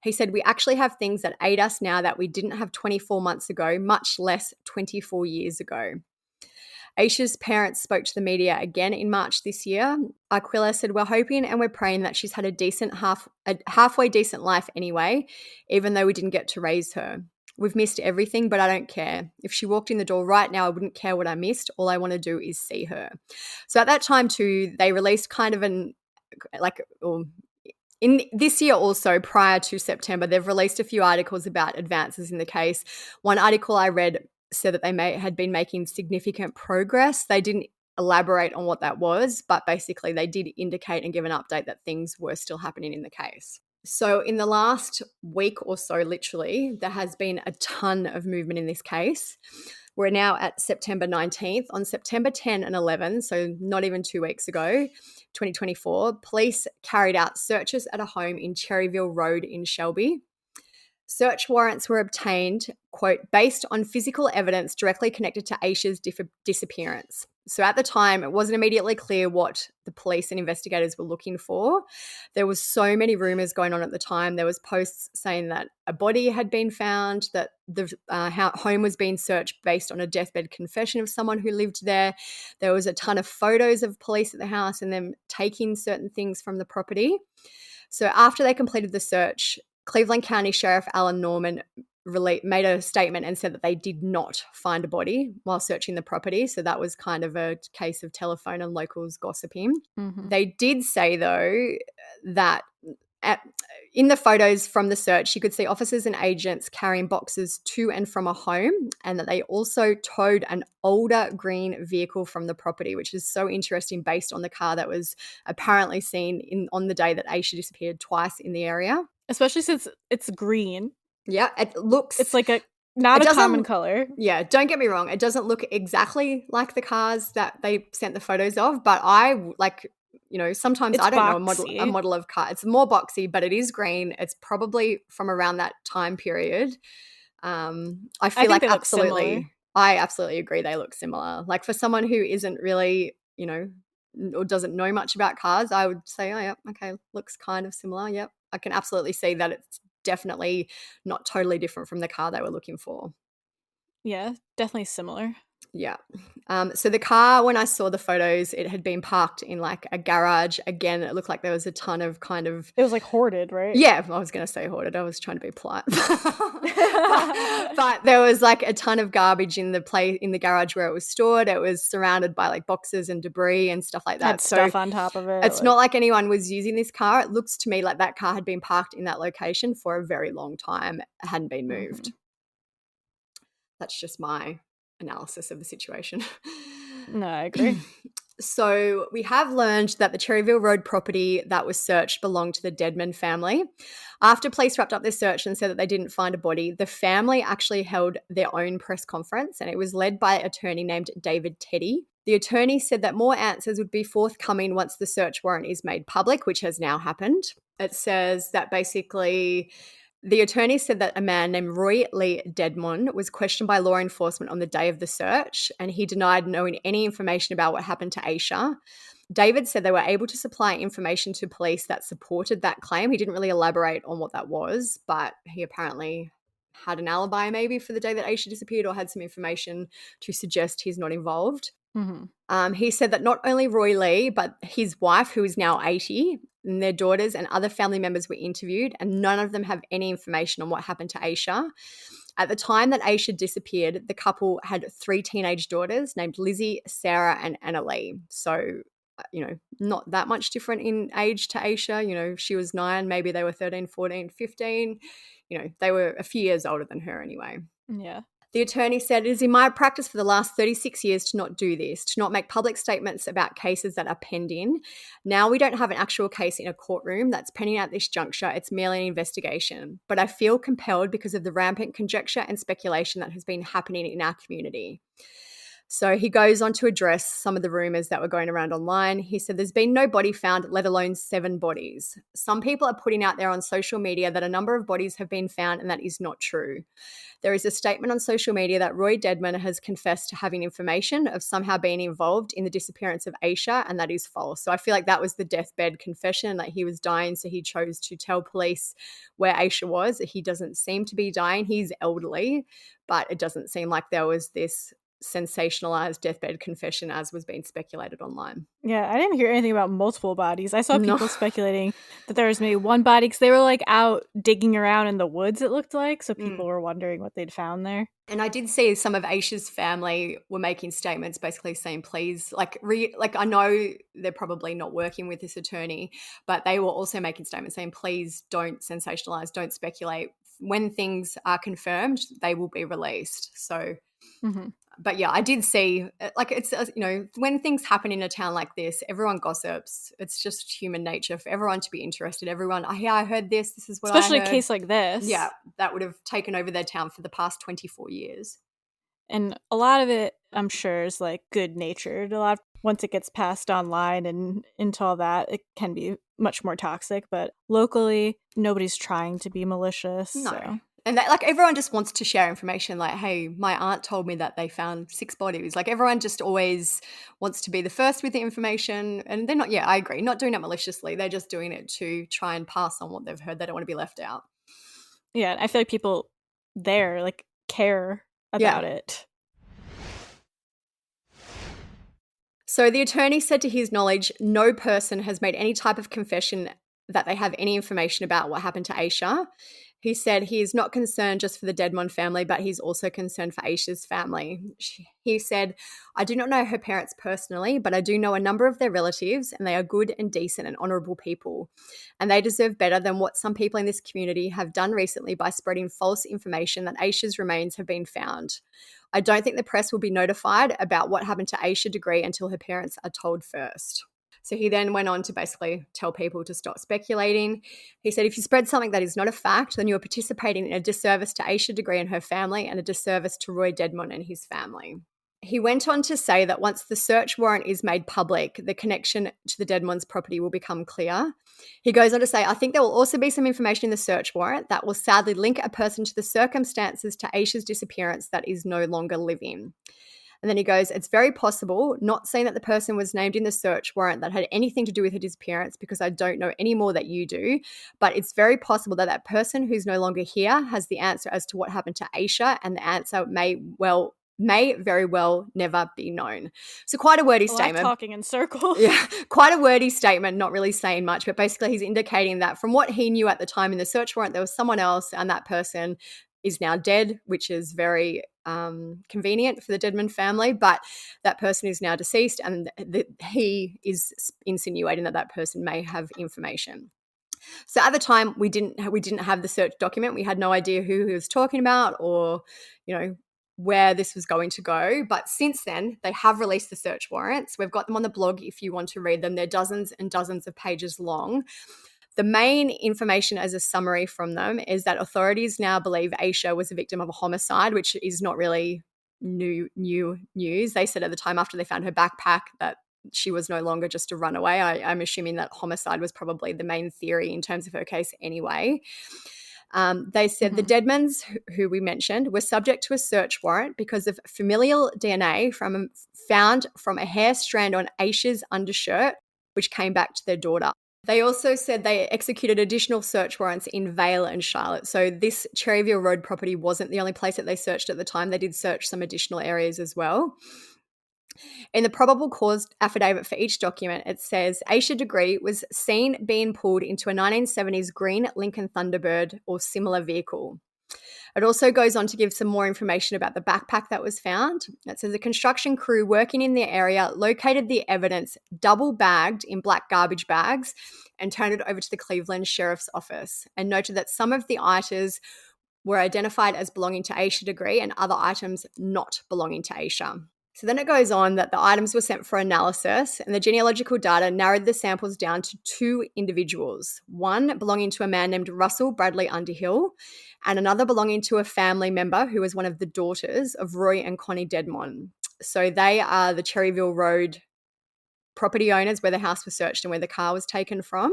He said, "We actually have things that aid us now that we didn't have 24 months ago, much less 24 years ago." Aisha's parents spoke to the media again in March this year. Aquila said, "We're hoping and we're praying that she's had a halfway decent life anyway, even though we didn't get to raise her. We've missed everything, but I don't care. If she walked in the door right now, I wouldn't care what I missed. All I want to do is see her." So at that time too, they released kind of in this year also, prior to September, they've released a few articles about advances in the case. One article I read said that they had been making significant progress. They didn't elaborate on what that was, but basically they did indicate and give an update that things were still happening in the case. So in the last week or so, literally, there has been a ton of movement in this case. We're now at September 19th. On September 10 and 11, so not even 2 weeks ago, 2024, police carried out searches at a home in Cherryville Road in Shelby. Search warrants were obtained, quote, based on physical evidence directly connected to Aisha's disappearance. So at the time, it wasn't immediately clear what the police and investigators were looking for. There was so many rumors going on at the time. There was posts saying that a body had been found, that the home was being searched based on a deathbed confession of someone who lived there. There was a ton of photos of police at the house and them taking certain things from the property. So after they completed the search, Cleveland County Sheriff Alan Norman made a statement and said that they did not find a body while searching the property. So that was kind of a case of telephone and locals gossiping. Mm-hmm. They did say, though, that in the photos from the search, you could see officers and agents carrying boxes to and from a home, and that they also towed an older green vehicle from the property, which is so interesting based on the car that was apparently seen on the day that Aisha disappeared twice in the area. Especially since it's green. Yeah, it looks... It's like not a common color. Yeah, don't get me wrong. It doesn't look exactly like the cars that they sent the photos of, but sometimes It's I don't boxy. know a model of car. It's more boxy, but it is green. It's probably from around that time period. I feel like I absolutely agree they look similar. Like for someone who isn't really, or doesn't know much about cars, I would say, oh yeah, okay, looks kind of similar. Yep. I can absolutely see that it's definitely not totally different from the car they were looking for. Yeah, definitely similar. Yeah. So the car, when I saw the photos, it had been parked in like a garage. Again, it looked like there was a ton of It was like hoarded, right? Yeah, I was going to say hoarded. I was trying to be polite. but there was like a ton of garbage in the garage where it was stored. It was surrounded by like boxes and debris and stuff like that. Had stuff on top of it. It's not like anyone was using this car. It looks to me like that car had been parked in that location for a very long time. It hadn't been moved. Mm-hmm. That's just my analysis of the situation. No, I agree. So we have learned that the Cherryville Road property that was searched belonged to the Deadman family. After police wrapped up their search and said that they didn't find a body, the family actually held their own press conference, and it was led by an attorney named David Teddy. The attorney said that more answers would be forthcoming once the search warrant is made public, which has now happened. It says that basically... The attorney said that a man named Roy Lee Dedmon was questioned by law enforcement on the day of the search, and he denied knowing any information about what happened to Aisha. David said they were able to supply information to police that supported that claim. He didn't really elaborate on what that was, but he apparently had an alibi maybe for the day that Aisha disappeared, or had some information to suggest he's not involved. Mm-hmm. He said that not only Roy Lee, but his wife, who is now 80, and their daughters and other family members were interviewed, and none of them have any information on what happened to Aisha. At the time that Aisha disappeared, the couple had 3 teenage daughters named Lizzie, Sarah, and Annalie. So, not that much different in age to Aisha. She was 9, maybe they were 13, 14, 15. They were a few years older than her anyway. Yeah. The attorney said, "It is in my practice for the last 36 years to not do this, to not make public statements about cases that are pending. Now we don't have an actual case in a courtroom that's pending at this juncture. It's merely an investigation. But I feel compelled because of the rampant conjecture and speculation that has been happening in our community." So he goes on to address some of the rumors that were going around online. He said there's been no body found, let alone 7 bodies. Some people are putting out there on social media that a number of bodies have been found, and that is not true. There is a statement on social media that Roy Dedman has confessed to having information of somehow being involved in the disappearance of Asha, and that is false. So I feel like that was the deathbed confession, that he was dying, so he chose to tell police where Asha was. He doesn't seem to be dying. He's elderly, but it doesn't seem like there was this sensationalized deathbed confession as was being speculated online. Yeah, I didn't hear anything about multiple bodies. I saw No. people speculating that there was maybe one body because they were like out digging around in the woods, it looked like. So people were wondering what they'd found there. And I did see some of Aisha's family were making statements basically saying, please, like I know they're probably not working with this attorney, but they were also making statements saying, please don't sensationalize, don't speculate. When things are confirmed, they will be released. So but yeah, I did see, like, it's, when things happen in a town like this, everyone gossips. It's just human nature for everyone to be interested. Everyone, I heard this is what Especially I heard. a case like this. Yeah, that would have taken over their town for the past 24 years. And a lot of it, I'm sure, is like good natured. Once it gets passed online and into all that, it can be much more toxic. But locally, nobody's trying to be malicious. No. So. And that, like, everyone just wants to share information. Like, hey, my aunt told me that they found 6 bodies. Like, everyone just always wants to be the first with the information. And they're not, I agree, not doing it maliciously. They're just doing it to try and pass on what they've heard. They don't want to be left out. Yeah, I feel like people there, like, care about it. So the attorney said to his knowledge, no person has made any type of confession that they have any information about what happened to Asha. He said he is not concerned just for the Dedmon family, but he's also concerned for Aisha's family. He said, I do not know her parents personally, but I do know a number of their relatives, and they are good and decent and honourable people. And they deserve better than what some people in this community have done recently by spreading false information that Aisha's remains have been found. I don't think the press will be notified about what happened to Asha Degree until her parents are told first. So he then went on to basically tell people to stop speculating. He said, if you spread something that is not a fact, then you are participating in a disservice to Asha Degree and her family and a disservice to Roy Dedmon and his family. He went on to say that once the search warrant is made public, the connection to the Dedmon's property will become clear. He goes on to say, I think there will also be some information in the search warrant that will sadly link a person to the circumstances to Aisha's disappearance that is no longer living. And then he goes, it's very possible, not saying that the person was named in the search warrant that had anything to do with her disappearance because I don't know any more that you do, but it's very possible that that person who's no longer here has the answer as to what happened to Asha, and the answer may very well never be known. So quite a wordy statement. Talking in circles. Yeah, quite a wordy statement, not really saying much, but basically he's indicating that from what he knew at the time in the search warrant, there was someone else and that person is now dead, which is very convenient for the Dedmon family, but that person is now deceased, and he is insinuating that that person may have information. So at the time, we didn't have the search document. We had no idea who he was talking about or, where this was going to go. But since then, they have released the search warrants. We've got them on the blog if you want to read them. They're dozens and dozens of pages long. The main information as a summary from them is that authorities now believe Asha was a victim of a homicide, which is not really new news. They said at the time after they found her backpack that she was no longer just a runaway. I'm assuming that homicide was probably the main theory in terms of her case anyway. They said the Dedmons, who we mentioned, were subject to a search warrant because of familial DNA found from a hair strand on Asha's undershirt, which came back to their daughter. They also said they executed additional search warrants in Vale and Charlotte. So this Cherryville Road property wasn't the only place that they searched at the time. They did search some additional areas as well. In the probable cause affidavit for each document, it says Asha Degree was seen being pulled into a 1970s green Lincoln Thunderbird or similar vehicle. It also goes on to give some more information about the backpack that was found. It says a construction crew working in the area located the evidence double bagged in black garbage bags and turned it over to the Cleveland Sheriff's Office, and noted that some of the items were identified as belonging to Asha Degree and other items not belonging to Asha. So then it goes on that the items were sent for analysis, and the genealogical data narrowed the samples down to 2 individuals, one belonging to a man named Russell Bradley Underhill and another belonging to a family member who was one of the daughters of Roy and Connie Dedmon. So they are the Cherryville Road property owners where the house was searched and where the car was taken from.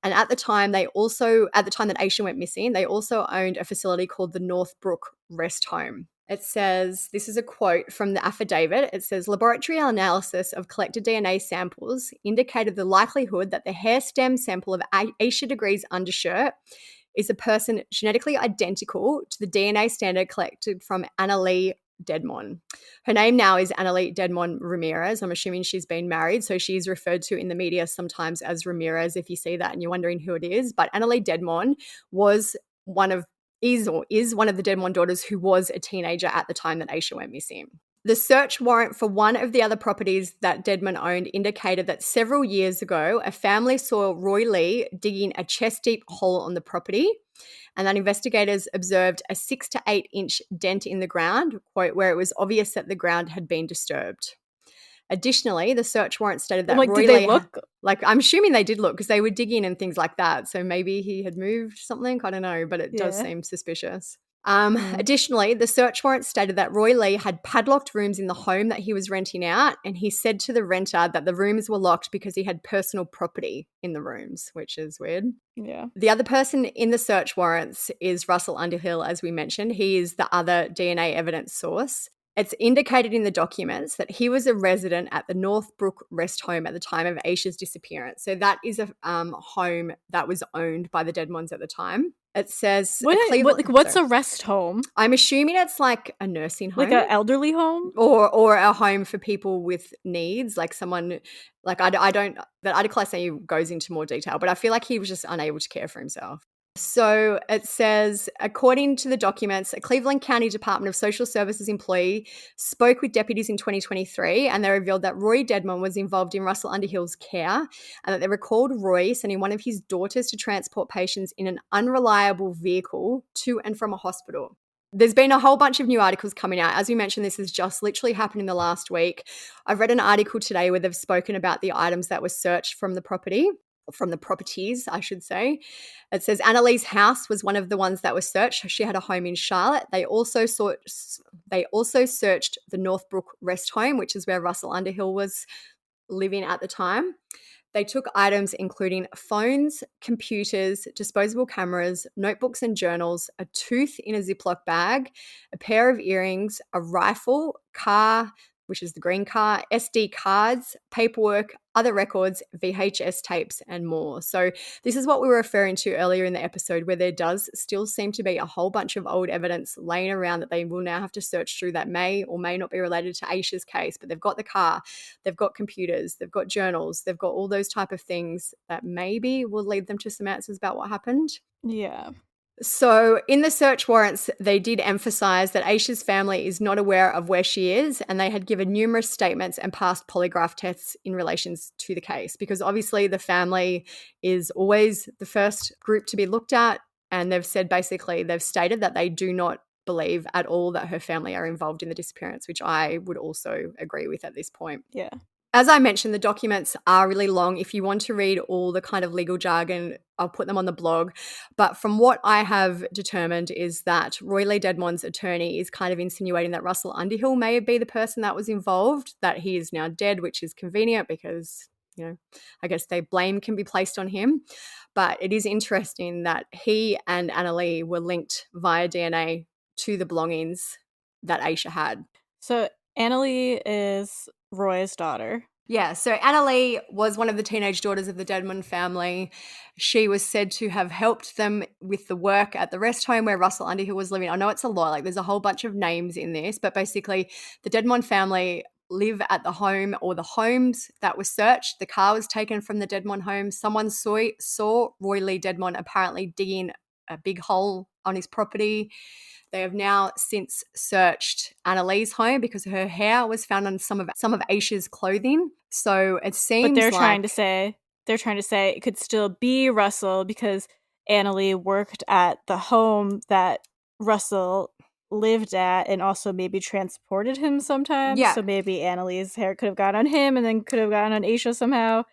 And at the time that Aisha went missing, they also owned a facility called the Northbrook Rest Home. It says, this is a quote from the affidavit. It says, laboratory analysis of collected DNA samples indicated the likelihood that the hair stem sample of Asha Degree's undershirt is a person genetically identical to the DNA standard collected from Annalee Dedmon. Her name now is Annalee Dedmon Ramirez. I'm assuming she's been married, so she's referred to in the media sometimes as Ramirez if you see that and you're wondering who it is. But Annalee Dedmon is one of the Dedmon daughters who was a teenager at the time that Aisha went missing. The search warrant for one of the other properties that Dedmon owned indicated that several years ago, a family saw Roy Lee digging a chest-deep hole on the property, and that investigators observed a 6 to 8 inch dent in the ground, quote, where it was obvious that the ground had been disturbed. Additionally, the search warrant stated that Roy did they Lee look? I'm assuming they did look because they were digging and things like that. So maybe he had moved something. I don't know, but it does seem suspicious. Additionally, the search warrant stated that Roy Lee had padlocked rooms in the home that he was renting out, and he said to the renter that the rooms were locked because he had personal property in the rooms, which is weird. Yeah. The other person in the search warrants is Russell Underhill, as we mentioned. He is the other DNA evidence source. It's indicated in the documents that he was a resident at the Northbrook Rest Home at the time of Aisha's disappearance. So that is a home that was owned by the Dedmons at the time. It says what's a rest home? I'm assuming it's like a nursing home, like an elderly home, or a home for people with needs, like someone like I don't. That article I sent you goes into more detail, but I feel like he was just unable to care for himself. So it says, according to the documents, a Cleveland County Department of Social Services employee spoke with deputies in 2023, and they revealed that Roy Dedmon was involved in Russell Underhill's care, and that they recalled Roy sending one of his daughters to transport patients in an unreliable vehicle to and from a hospital. There's been a whole bunch of new articles coming out. As we mentioned, this has just literally happened in the last week. I've read an article today where they've spoken about the items that were searched from the properties, I should say. It says Annalee's house was one of the ones that was searched. She had a home in Charlotte. They also searched the Northbrook Rest Home, which is where Russell Underhill was living at the time. They took items including phones, computers, disposable cameras, notebooks and journals, a tooth in a Ziploc bag, a pair of earrings, a rifle, car, which is the green car, SD cards, paperwork, other records, VHS tapes, and more. So this is what we were referring to earlier in the episode, where there does still seem to be a whole bunch of old evidence laying around that they will now have to search through that may or may not be related to Aisha's case. But they've got the car, they've got computers, they've got journals, they've got all those type of things that maybe will lead them to some answers about what happened. Yeah. So in the search warrants, they did emphasize that Aisha's family is not aware of where she is, and they had given numerous statements and passed polygraph tests in relation to the case, because obviously the family is always the first group to be looked at, and they've stated that they do not believe at all that her family are involved in the disappearance, which I would also agree with at this point. Yeah. As I mentioned, the documents are really long. If you want to read all the kind of legal jargon, I'll put them on the blog. But from what I have determined is that Roy Lee Dedmon's attorney is kind of insinuating that Russell Underhill may be the person that was involved, that he is now dead, which is convenient because, I guess blame can be placed on him. But it is interesting that he and Annalee were linked via DNA to the belongings that Aisha had. So Annalee is Roy's daughter. Yeah, so Annalee was one of the teenage daughters of the Dedmon family. She was said to have helped them with the work at the rest home where Russell Underhill was living. I know it's a lot, there's a whole bunch of names in this, but basically the Dedmon family live at the home or the homes that were searched. The car was taken from the Dedmon home. Someone saw Roy Lee Dedmon apparently digging a big hole on his property. They have now since searched Annalee's home because her hair was found on some of Aisha's clothing. So it seems they're trying to say it could still be Russell because Annalee worked at the home that Russell lived at and also maybe transported him sometimes. Yeah. So maybe Annalee's hair could have gone on him and then could have gone on Aisha somehow.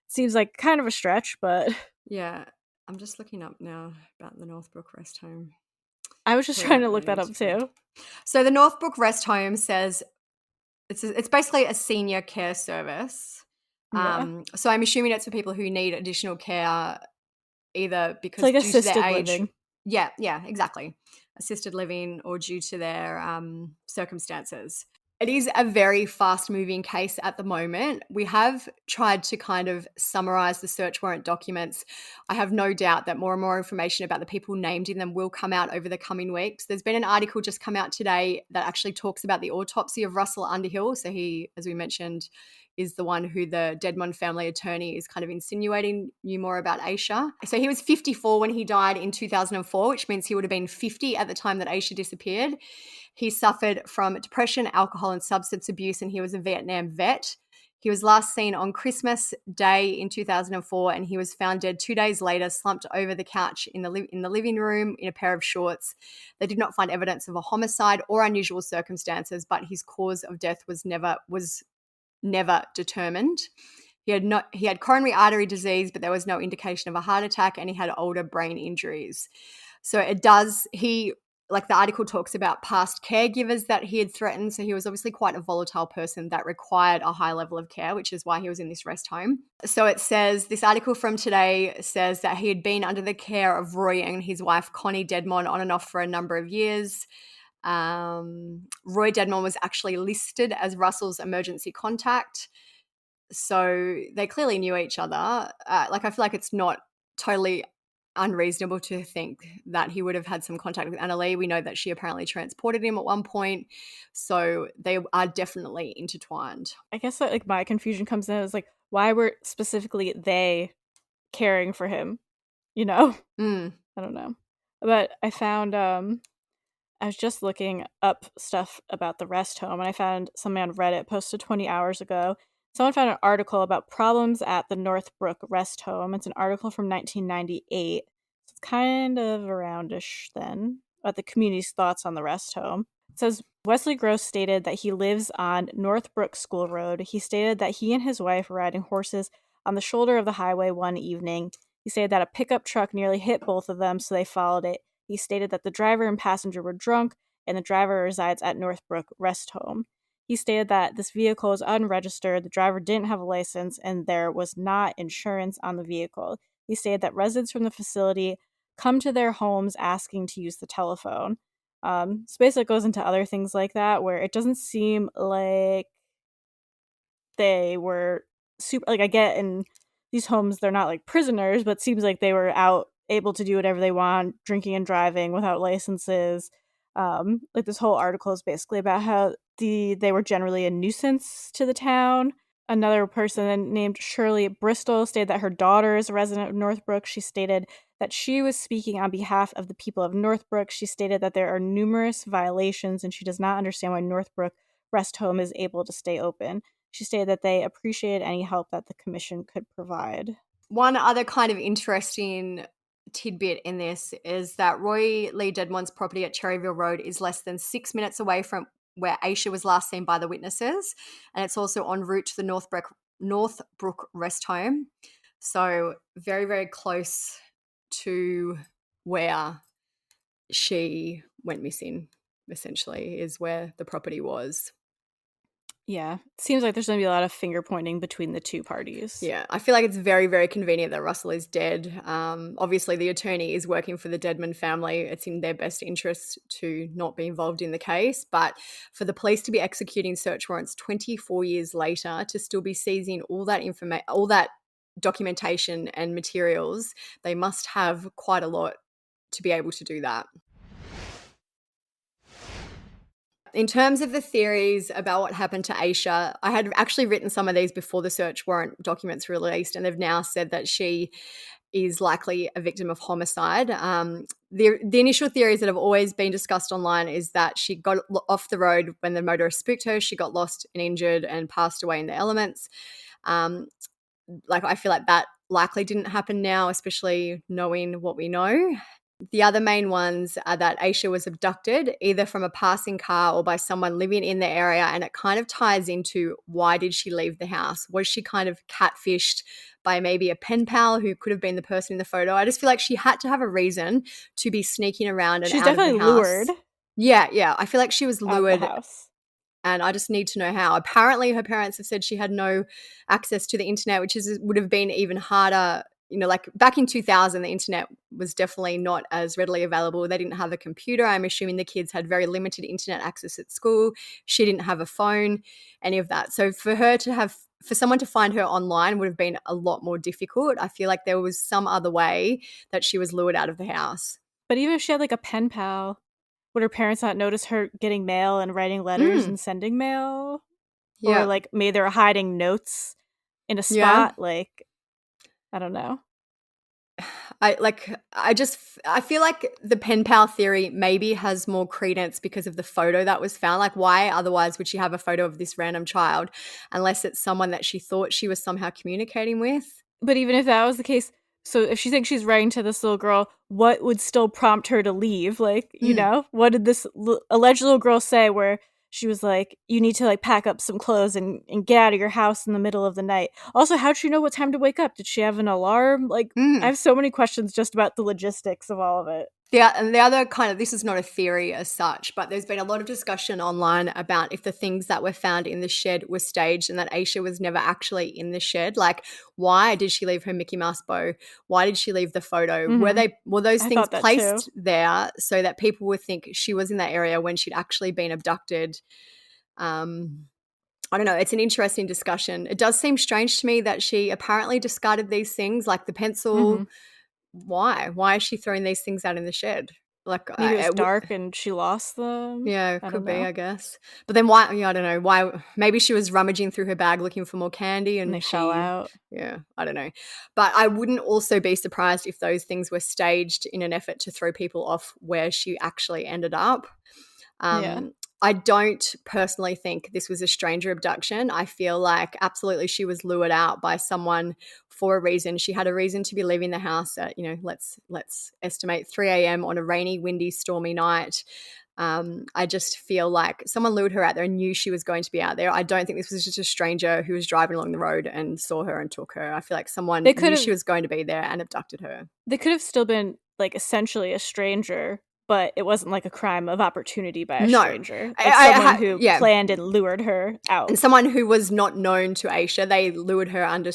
Seems like kind of a stretch, but... Yeah. I'm just looking up now about the Northbrook Rest Home. I was just trying to look that up too. So the Northbrook Rest Home says It's basically a senior care service. Yeah. So I'm assuming it's for people who need additional care, either It's because like due to their assisted age. living. Yeah, exactly. Assisted living or due to their circumstances. It is a very fast moving case at the moment. We have tried to kind of summarize the search warrant documents. I have no doubt that more and more information about the people named in them will come out over the coming weeks. There's been an article just come out today that actually talks about the autopsy of Russell Underhill. So he, as we mentioned, is the one who the Dedmon family attorney is kind of insinuating knew more about Asha. So he was 54 when he died in 2004, which means he would have been 50 at the time that Asha disappeared. He suffered from depression, alcohol, and substance abuse, and he was a Vietnam vet. He was last seen on Christmas Day in 2004, and he was found dead 2 days later, slumped over the couch in the living room in a pair of shorts. They did not find evidence of a homicide or unusual circumstances, but his cause of death was never determined. He had coronary artery disease, but there was no indication of a heart attack, and he had older brain injuries. So like the article talks about past caregivers that he had threatened. So he was obviously quite a volatile person that required a high level of care, which is why he was in this rest home. So it says, this article from today says that he had been under the care of Roy and his wife, Connie Dedmon, on and off for a number of years. Roy Dedmon was actually listed as Russell's emergency contact. So they clearly knew each other. I feel like it's not totally unreasonable to think that he would have had some contact with Annalee. We know that she apparently transported him at one point. So they are definitely intertwined. I guess that, like, my confusion comes in is like, why were specifically they caring for him? You know? Mm. I don't know. But I found I was just looking up stuff about the rest home, and I found something on Reddit posted 20 hours ago. Someone found an article about problems at the Northbrook rest home. It's an article from 1998. So it's kind of aroundish then, about the community's thoughts on the rest home. It says, Wesley Gross stated that he lives on Northbrook School Road. He stated that he and his wife were riding horses on the shoulder of the highway one evening. He stated that a pickup truck nearly hit both of them, so they followed it. He stated that the driver and passenger were drunk, and the driver resides at Northbrook Rest Home. He stated that this vehicle is unregistered, the driver didn't have a license, and there was not insurance on the vehicle. He stated that residents from the facility come to their homes asking to use the telephone. So basically it goes into other things like that, where it doesn't seem like they were super, like, I get in these homes they're not like prisoners, but it seems like they were out able to do whatever they want, drinking and driving without licenses. Like, this whole article is basically about how they were generally a nuisance to the town. Another person named Shirley Bristol stated that her daughter is a resident of Northbrook. She stated that she was speaking on behalf of the people of Northbrook. She stated that there are numerous violations, and she does not understand why Northbrook Rest Home is able to stay open. She stated that they appreciated any help that the commission could provide. One other kind of interesting tidbit in this is that Roy Lee Dedmon's property at Cherryville Road is less than 6 minutes away from where Asha was last seen by the witnesses, and it's also en route to the Northbrook Rest Home. So very, very close to where she went missing, essentially, is where the property was. Yeah, it seems like there's going to be a lot of finger pointing between the two parties. Yeah, I feel like it's very, very convenient that Russell is dead. Obviously, the attorney is working for the Dedmon family. It's in their best interest to not be involved in the case. But for the police to be executing search warrants 24 years later, to still be seizing all that documentation and materials, they must have quite a lot to be able to do that. In terms of the theories about what happened to Asha, I had actually written some of these before the search warrant documents were released, and they've now said that she is likely a victim of homicide. The initial theories that have always been discussed online is that she got off the road when the motorist spooked her, she got lost and injured and passed away in the elements. I feel like that likely didn't happen now, especially knowing what we know. The other main ones are that Asha was abducted either from a passing car or by someone living in the area, and it kind of ties into why did she leave the house? Was she kind of catfished by maybe a pen pal who could have been the person in the photo? I just feel like she had to have a reason to be sneaking around and She's out of the definitely house. lured. Yeah. I feel like she was Out of lured the house. and I just need to know how. Apparently her parents have said she had no access to the internet, which would have been even harder. You know, like back in 2000, the internet was definitely not as readily available. They didn't have a computer. I'm assuming the kids had very limited internet access at school. She didn't have a phone, any of that. So for someone to find her online would have been a lot more difficult. I feel like there was some other way that she was lured out of the house. But even if she had like a pen pal, would her parents not notice her getting mail and writing letters and sending mail? Yeah. Or like maybe they're hiding notes in a Yeah. spot, like I don't know. I feel like the pen pal theory maybe has more credence because of the photo that was found. Like, why otherwise would she have a photo of this random child unless it's someone that she thought she was somehow communicating with? But even if that was the case, so if she thinks she's writing to this little girl, what would still prompt her to leave? Like, you know, what did this alleged little girl say where she was like, you need to like pack up some clothes and get out of your house in the middle of the night? Also, how'd she know what time to wake up? Did she have an alarm? Like, I have so many questions just about the logistics of all of it. Yeah, and the other kind of, this is not a theory as such, but there's been a lot of discussion online about if the things that were found in the shed were staged and that Asha was never actually in the shed. Like, why did she leave her Mickey Mouse bow? Why did she leave the photo? Were those things placed there so that people would think she was in that area when she'd actually been abducted? I don't know. It's an interesting discussion. It does seem strange to me that she apparently discarded these things, like the pencil. Why is she throwing these things out in the shed? Like, maybe it was dark and she lost them. Yeah, could be, I guess. But then why? Yeah, I don't know why. Maybe she was rummaging through her bag looking for more candy, and they fell out. Yeah, I don't know. But I wouldn't also be surprised if those things were staged in an effort to throw people off where she actually ended up. I don't personally think this was a stranger abduction. I feel like absolutely she was lured out by someone for a reason. She had a reason to be leaving the house at, let's estimate 3 a.m. on a rainy, windy, stormy night. I just feel like someone lured her out there and knew she was going to be out there. I don't think this was just a stranger who was driving along the road and saw her and took her. I feel like someone knew she was going to be there and abducted her. They could have still been like essentially a stranger, but it wasn't like a crime of opportunity by a stranger. Like someone who planned and lured her out. And someone who was not known to Asha, they lured her under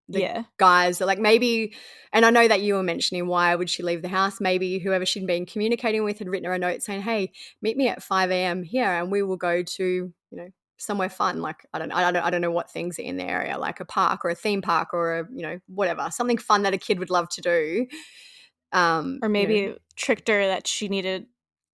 the guise. Like maybe, and I know that you were mentioning why would she leave the house? Maybe whoever she'd been communicating with had written her a note saying, hey, meet me at 5 a.m. here and we will go to, somewhere fun. Like, I don't know what things are in the area, like a park or a theme park or whatever, something fun that a kid would love to do. Or maybe tricked her that she needed,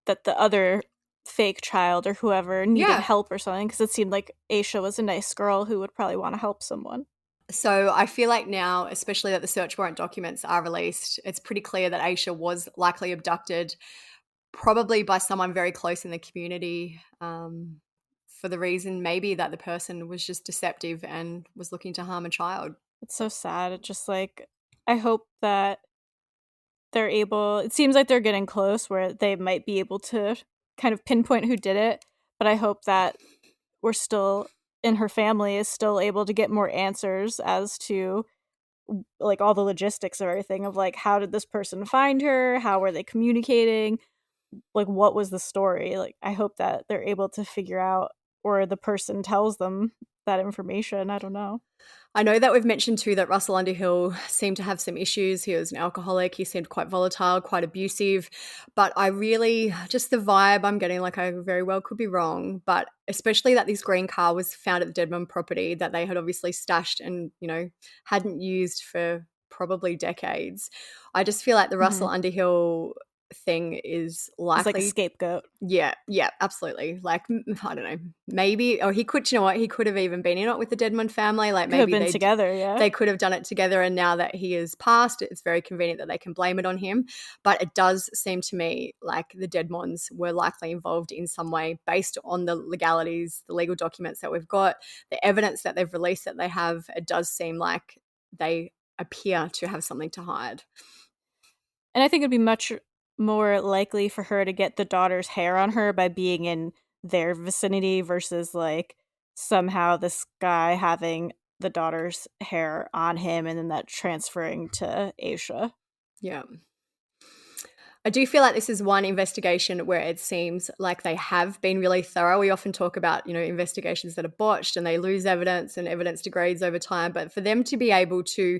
that the other fake child or whoever needed help or something, because it seemed like Asha was a nice girl who would probably want to help someone. So I feel like now, especially that the search warrant documents are released, it's pretty clear that Asha was likely abducted, probably by someone very close in the community, for the reason maybe that the person was just deceptive and was looking to harm a child. It's so sad. It's just like, I hope that it seems like they're getting close where they might be able to kind of pinpoint who did it, but I hope that we're still, in her family is still able to get more answers as to like all the logistics of everything of like, how did this person find her? How were they communicating? Like, what was the story? Like, I hope that they're able to figure out, or the person tells them that information. I don't know. I know that we've mentioned too that Russell Underhill seemed to have some issues. He was an alcoholic. He seemed quite volatile, quite abusive. But I really, just the vibe I'm getting, like I very well could be wrong, but especially that this green car was found at the Deadman property that they had obviously stashed and, hadn't used for probably decades. I just feel like the Russell Underhill thing is likely. It's like a scapegoat. Yeah, absolutely. Like, I don't know, maybe, or he could have even been in it with the Deadman family. Like, maybe been together, they could have done it together, and now that he is passed, it's very convenient that they can blame it on him. But it does seem to me like the Deadmans were likely involved in some way based on the legalities, the legal documents that we've got, the evidence that they've released that they have. It does seem like they appear to have something to hide. And I think it'd be much more likely for her to get the daughter's hair on her by being in their vicinity versus like somehow this guy having the daughter's hair on him and then that transferring to Asha. Yeah. I do feel like this is one investigation where it seems like they have been really thorough. We often talk about, investigations that are botched and they lose evidence and evidence degrades over time. But for them to be able to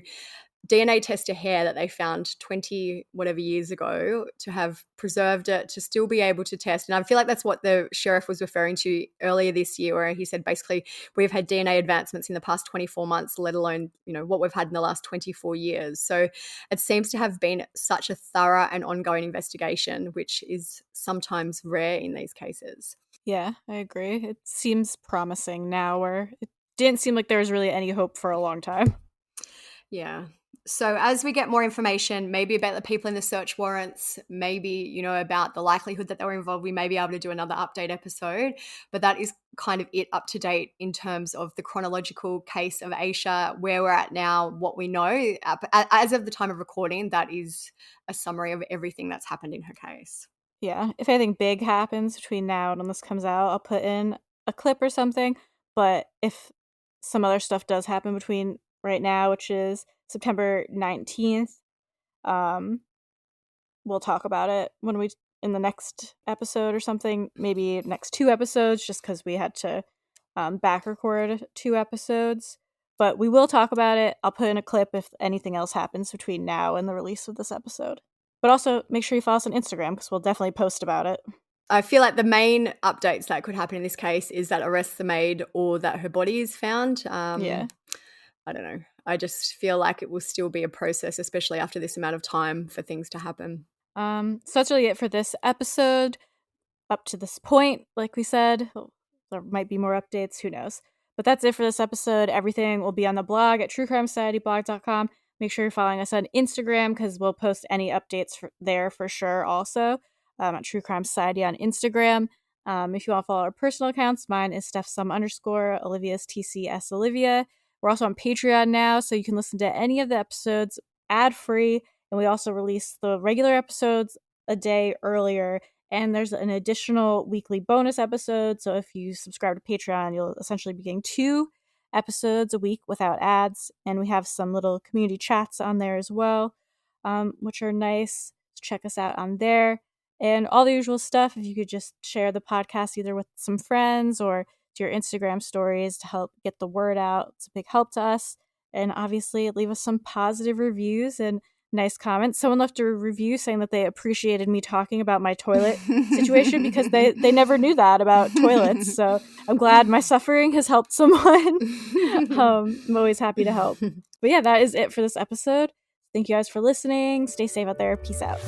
DNA test a hair that they found 20 whatever years ago, to have preserved it, to still be able to test. And I feel like that's what the sheriff was referring to earlier this year, where he said basically we've had DNA advancements in the past 24 months, let alone, what we've had in the last 24 years. So it seems to have been such a thorough and ongoing investigation, which is sometimes rare in these cases. Yeah, I agree. It seems promising now, where it didn't seem like there was really any hope for a long time. Yeah. So as we get more information, maybe about the people in the search warrants, maybe, about the likelihood that they were involved, we may be able to do another update episode. But that is kind of it up to date in terms of the chronological case of Asha, where we're at now, what we know. As of the time of recording, that is a summary of everything that's happened in her case. Yeah, if anything big happens between now and when this comes out, I'll put in a clip or something. But if some other stuff does happen between right now, which is September 19th, we'll talk about it in the next episode or something, maybe next 2 episodes, just because we had to back record 2 episodes. But we will talk about it. I'll put in a clip if anything else happens between now and the release of this episode. But also make sure you follow us on Instagram, because we'll definitely post about it. I feel like the main updates that could happen in this case is that arrests are made or that her body is found. Yeah. I don't know. I just feel like it will still be a process, especially after this amount of time, for things to happen. So that's really it for this episode. Up to this point, like we said, there might be more updates, who knows. But that's it for this episode. Everything will be on the blog at truecrimesocietyblog.com. Make sure you're following us on Instagram, because we'll post any updates there for sure also, at True Crime Society on Instagram. If you want to follow our personal accounts, mine is StephSum_, Olivia's TCS Olivia. We're also on Patreon now, so you can listen to any of the episodes ad-free, and we also release the regular episodes a day earlier, and there's an additional weekly bonus episode. So if you subscribe to Patreon, you'll essentially be getting 2 episodes a week without ads, and we have some little community chats on there as well, which are nice. So check us out on there. And all the usual stuff, if you could just share the podcast either with some friends or to your Instagram stories to help get the word out. It's a big help to us. And obviously, leave us some positive reviews and nice comments. Someone left a review saying that they appreciated me talking about my toilet situation, because they never knew that about toilets. So I'm glad my suffering has helped someone. I'm always happy to help. But yeah, that is it for this episode. Thank you guys for listening. Stay safe out there. Peace out.